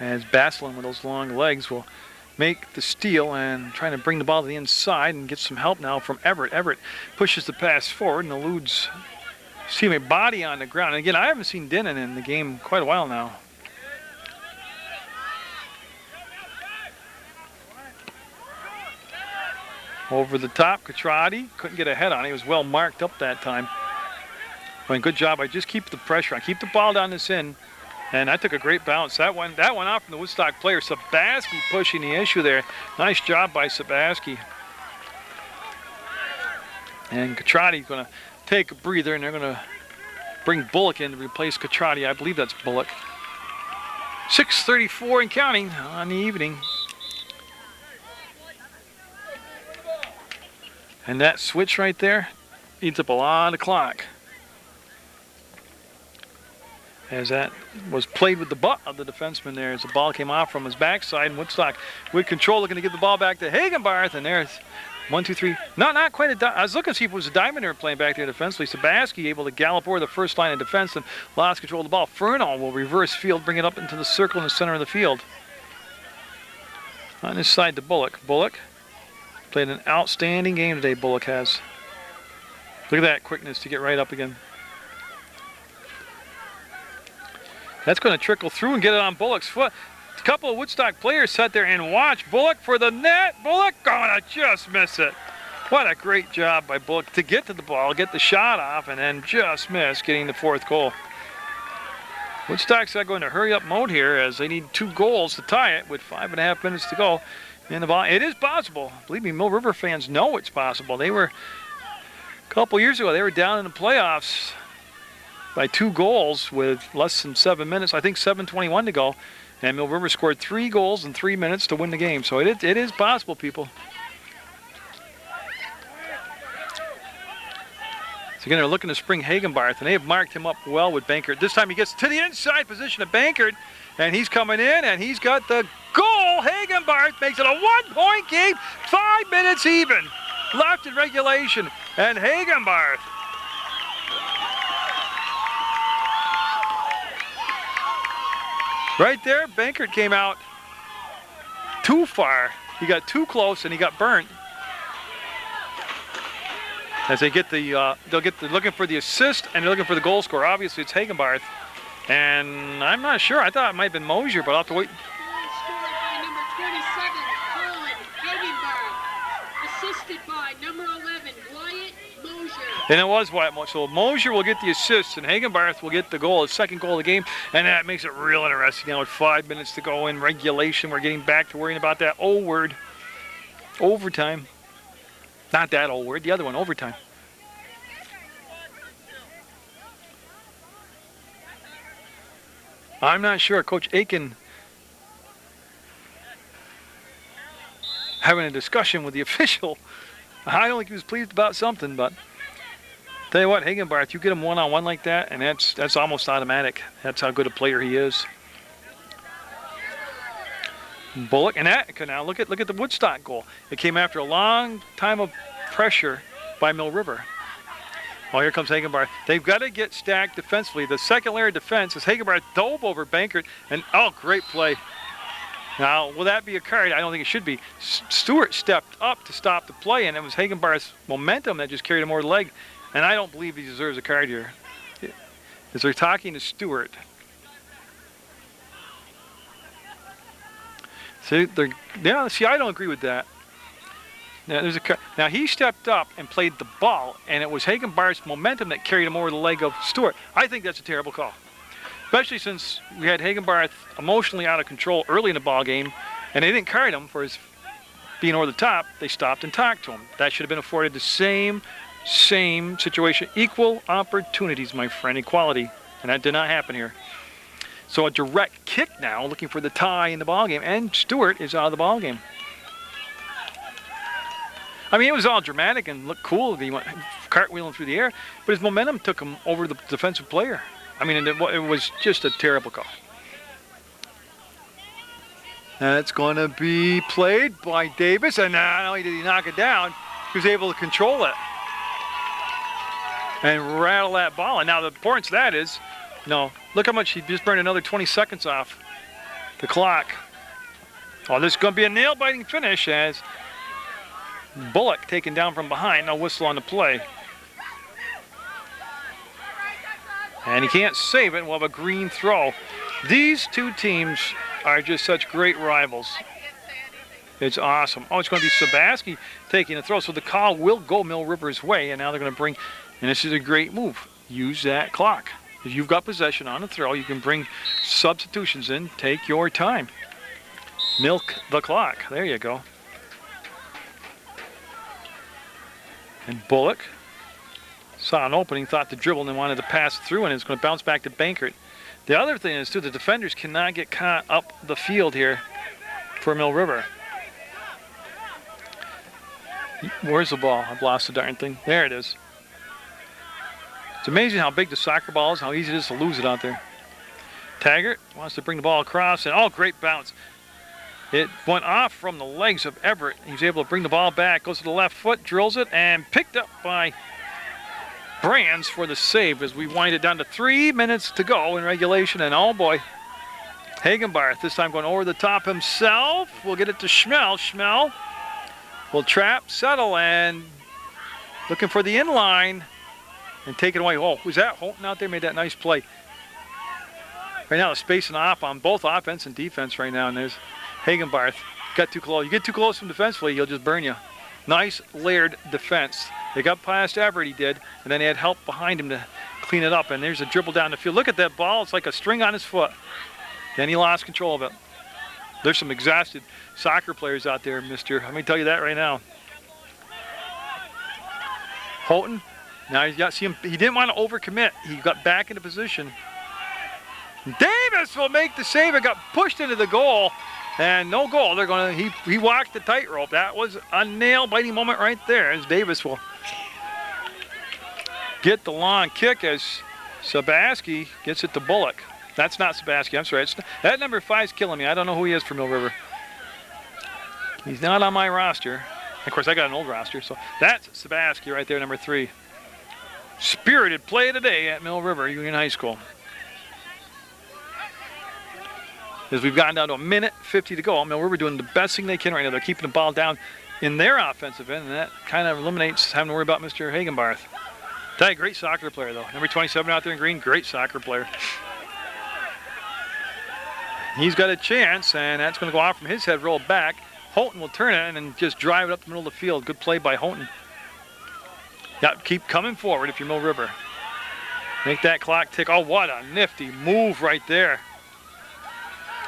As Baslin with those long legs will make the steal and trying to bring the ball to the inside and get some help now from Everett. Everett pushes the pass forward and eludes, see my body on the ground. And again, I haven't seen Denon in the game quite a while now. Over the top, Catrati couldn't get a head on it. He was well marked up that time. But good job. I just keep the pressure on, keep the ball down this end. And that took a great bounce. That went out from the Woodstock player. Sabaski pushing the issue there. Nice job by Sabaski. And Catrati's going to take a breather, and they're going to bring Bullock in to replace Catrati. I believe that's Bullock. 6:34 and counting on the evening. And that switch right there eats up a lot of clock. As that was played with the butt of the defenseman there as the ball came off from his backside, and Woodstock with control looking to give the ball back to Hagenbarth, and there's 1, 2, 3. Not quite a I was looking to see if it was a diamond they were playing back there defensively. Sabaski able to gallop over the first line of defense and lost control of the ball. Furno will reverse field, bring it up into the circle in the center of the field. On his side to Bullock. Bullock played an outstanding game today, Bullock has. Look at that quickness to get right up again. That's going to trickle through and get it on Bullock's foot. A couple of Woodstock players sat there and watched Bullock for the net. Bullock going to just miss it. What a great job by Bullock to get to the ball, get the shot off, and then just miss getting the fourth goal. Woodstock's got going to hurry up mode here as they need 2 goals to tie it with 5.5 minutes to go in the ball. It is possible. Believe me, Mill River fans know it's possible. They were, a couple years ago, they were down in the playoffs by 2 goals with less than 7 minutes. I think 7:21 to go. And Mill River scored 3 goals in 3 minutes to win the game. So it is possible, people. So again, they're looking to spring Hagenbarth, and they have marked him up well with Bankert. This time he gets to the inside position of Bankert, and he's coming in, and he's got the goal. Hagenbarth makes it a 1-point game, 5 minutes even left in regulation, and Hagenbarth right there. Bankert came out too far. He got too close, and he got burnt. As they get the, they're looking for the assist, and they're looking for the goal scorer. Obviously, it's Hagenbarth, and I'm not sure. I thought it might have been Mosier, but I'll have to wait. Goal scored by number 27, Colin Hagenbarth. Assisted by number 11, Wyatt Mosier. And it was Wyatt Mosier. So Mosier will get the assist, and Hagenbarth will get the goal, his second goal of the game, and that makes it real interesting. Now with 5 minutes to go in regulation, we're getting back to worrying about that O word, overtime. Not that old word, the other one, overtime. I'm not sure. Coach Aiken having a discussion with the official. I don't think he was pleased about something, but tell you what, Hagenbarth, you get him one-on-one like that, and that's almost automatic. That's how good a player he is. Bullock, and that, now look at the Woodstock goal. It came after a long time of pressure by Mill River. Oh, here comes Hagenbarth. They've got to get stacked defensively. The second layer of defense is Hagenbarth dove over Bankert, and oh, great play. Now, will that be a card? I don't think it should be. Stewart stepped up to stop the play, and it was Hagenbarth's momentum that just carried him over the leg, and I don't believe he deserves a card here. As they're talking to Stewart. See, I don't agree with that. Now he stepped up and played the ball, and it was Hagenbarth's momentum that carried him over the leg of Stewart. I think that's a terrible call, especially since we had Hagenbarth emotionally out of control early in the ball game, and they didn't card him for his being over the top. They stopped and talked to him. That should have been afforded the same situation, equal opportunities, my friend, equality, and that did not happen here. So a direct kick now, looking for the tie in the ball game, and Stewart is out of the ball game. I mean, it was all dramatic and looked cool. He went cartwheeling through the air, but his momentum took him over the defensive player. I mean, it was just a terrible call. That's going to be played by Davis, and not only did he knock it down, he was able to control it and rattle that ball. And now the importance of that is, look how much he just burned another 20 seconds off the clock. Oh, this is going to be a nail-biting finish as Bullock taken down from behind. No whistle on the play. And he can't save it, and we'll have a green throw. These two teams are just such great rivals. It's awesome. Oh, it's going to be Sabaski taking the throw, so the call will go Mill River's way, and now they're going to bring, and this is a great move, use that clock. If you've got possession on the throw, you can bring substitutions in, take your time. Milk the clock. There you go. And Bullock saw an opening, thought to dribble, and then wanted to pass through, and it's going to bounce back to Bankert. The other thing is, too, the defenders cannot get caught up the field here for Mill River. Where's the ball? I've lost the darn thing. There it is. It's amazing how big the soccer ball is, how easy it is to lose it out there. Taggart wants to bring the ball across, and oh, great bounce. It went off from the legs of Everett. He's able to bring the ball back, goes to the left foot, drills it, and picked up by Brands for the save as we wind it down to 3 minutes to go in regulation. And oh boy, Hagenbarth this time going over the top himself. We'll get it to Schmel. Schmel will trap, settle, and looking for the inline and take it away. Oh, was that Holton out there? Made that nice play. Right now, the spacing off on both offense and defense right now, and there's Hagenbarth. Got too close. You get too close from defensively, he'll just burn you. Nice layered defense. They got past Everett, he did, and then they had help behind him to clean it up, and there's a dribble down the field. Look at that ball. It's like a string on his foot. Then he lost control of it. There's some exhausted soccer players out there, mister. Let me tell you that right now. Houghton, now he's got, see him, he didn't want to overcommit. He got back into position. Davis will make the save. It got pushed into the goal, and no goal. They're going to, he walked the tightrope. That was a nail-biting moment right there as Davis will get the long kick as Sabaski gets it to Bullock. That's not Sabaski, I'm sorry. That number 5's killing me. I don't know who he is for Mill River. He's not on my roster. Of course, I got an old roster, so that's Sabaski right there, number 3. Spirited play today at Mill River Union High School. As we've gotten down to 1:50 to go, Mill River doing the best thing they can right now. They're keeping the ball down in their offensive end, and that kind of eliminates having to worry about Mr. Hagenbarth. That great soccer player, though. Number 27 out there in green, great soccer player. He's got a chance, and that's going to go off from his head, roll back. Houghton will turn it and just drive it up the middle of the field. Good play by Houghton. Yeah, keep coming forward if you're Mill River. Make that clock tick. Oh, what a nifty move right there.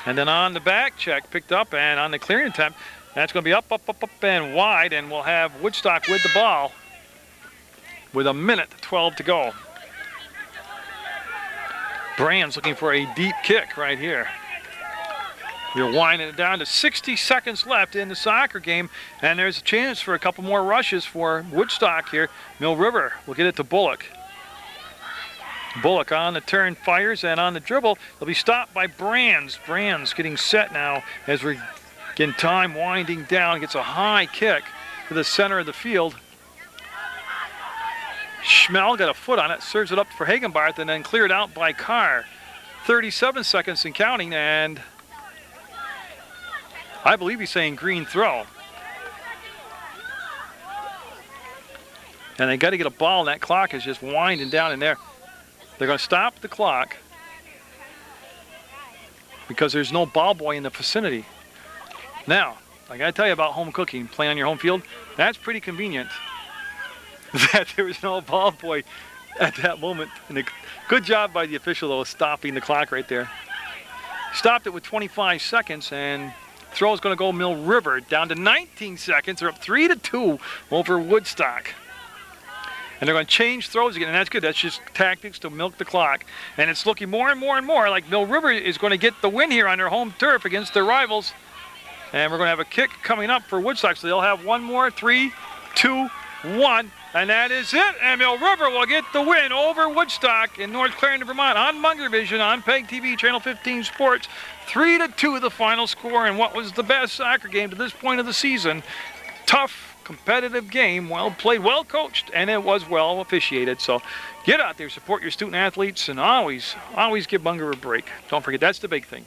And then on the back check, picked up, and on the clearing attempt, that's going to be up, and wide, and we'll have Woodstock with the ball with 1:12 to go. Brand's looking for a deep kick right here. We're winding it down to 60 seconds left in the soccer game, and there's a chance for a couple more rushes for Woodstock here. Mill River will get it to Bullock. Bullock on the turn fires, and on the dribble, he'll be stopped by Brands. Brands getting set now as we're getting time winding down. Gets a high kick to the center of the field. Schmel got a foot on it, serves it up for Hagenbarth, and then cleared out by Carr. 37 seconds and counting, and I believe he's saying green throw. And they got to get a ball, and that clock is just winding down in there. They're going to stop the clock because there's no ball boy in the vicinity. Now, I got to tell you about home cooking, playing on your home field. That's pretty convenient that there was no ball boy at that moment. And good job by the official, though, stopping the clock right there. Stopped it with 25 seconds, and throw is going to go Mill River down to 19 seconds. They're up 3-2 over Woodstock. And they're going to change throws again, and that's good. That's just tactics to milk the clock. And it's looking more and more and more like Mill River is going to get the win here on their home turf against their rivals. And we're going to have a kick coming up for Woodstock, so they'll have one more. 3, 2, 1, and that is it. And Mill River will get the win over Woodstock in North Clarendon, Vermont, on Munger Vision, on PEGTV, Channel 15 Sports. 3-2 the final score in what was the best soccer game to this point of the season. Tough, competitive game, well played, well coached, and it was well officiated. So get out there, support your student athletes, and always give Munger a break. Don't forget, that's the big thing.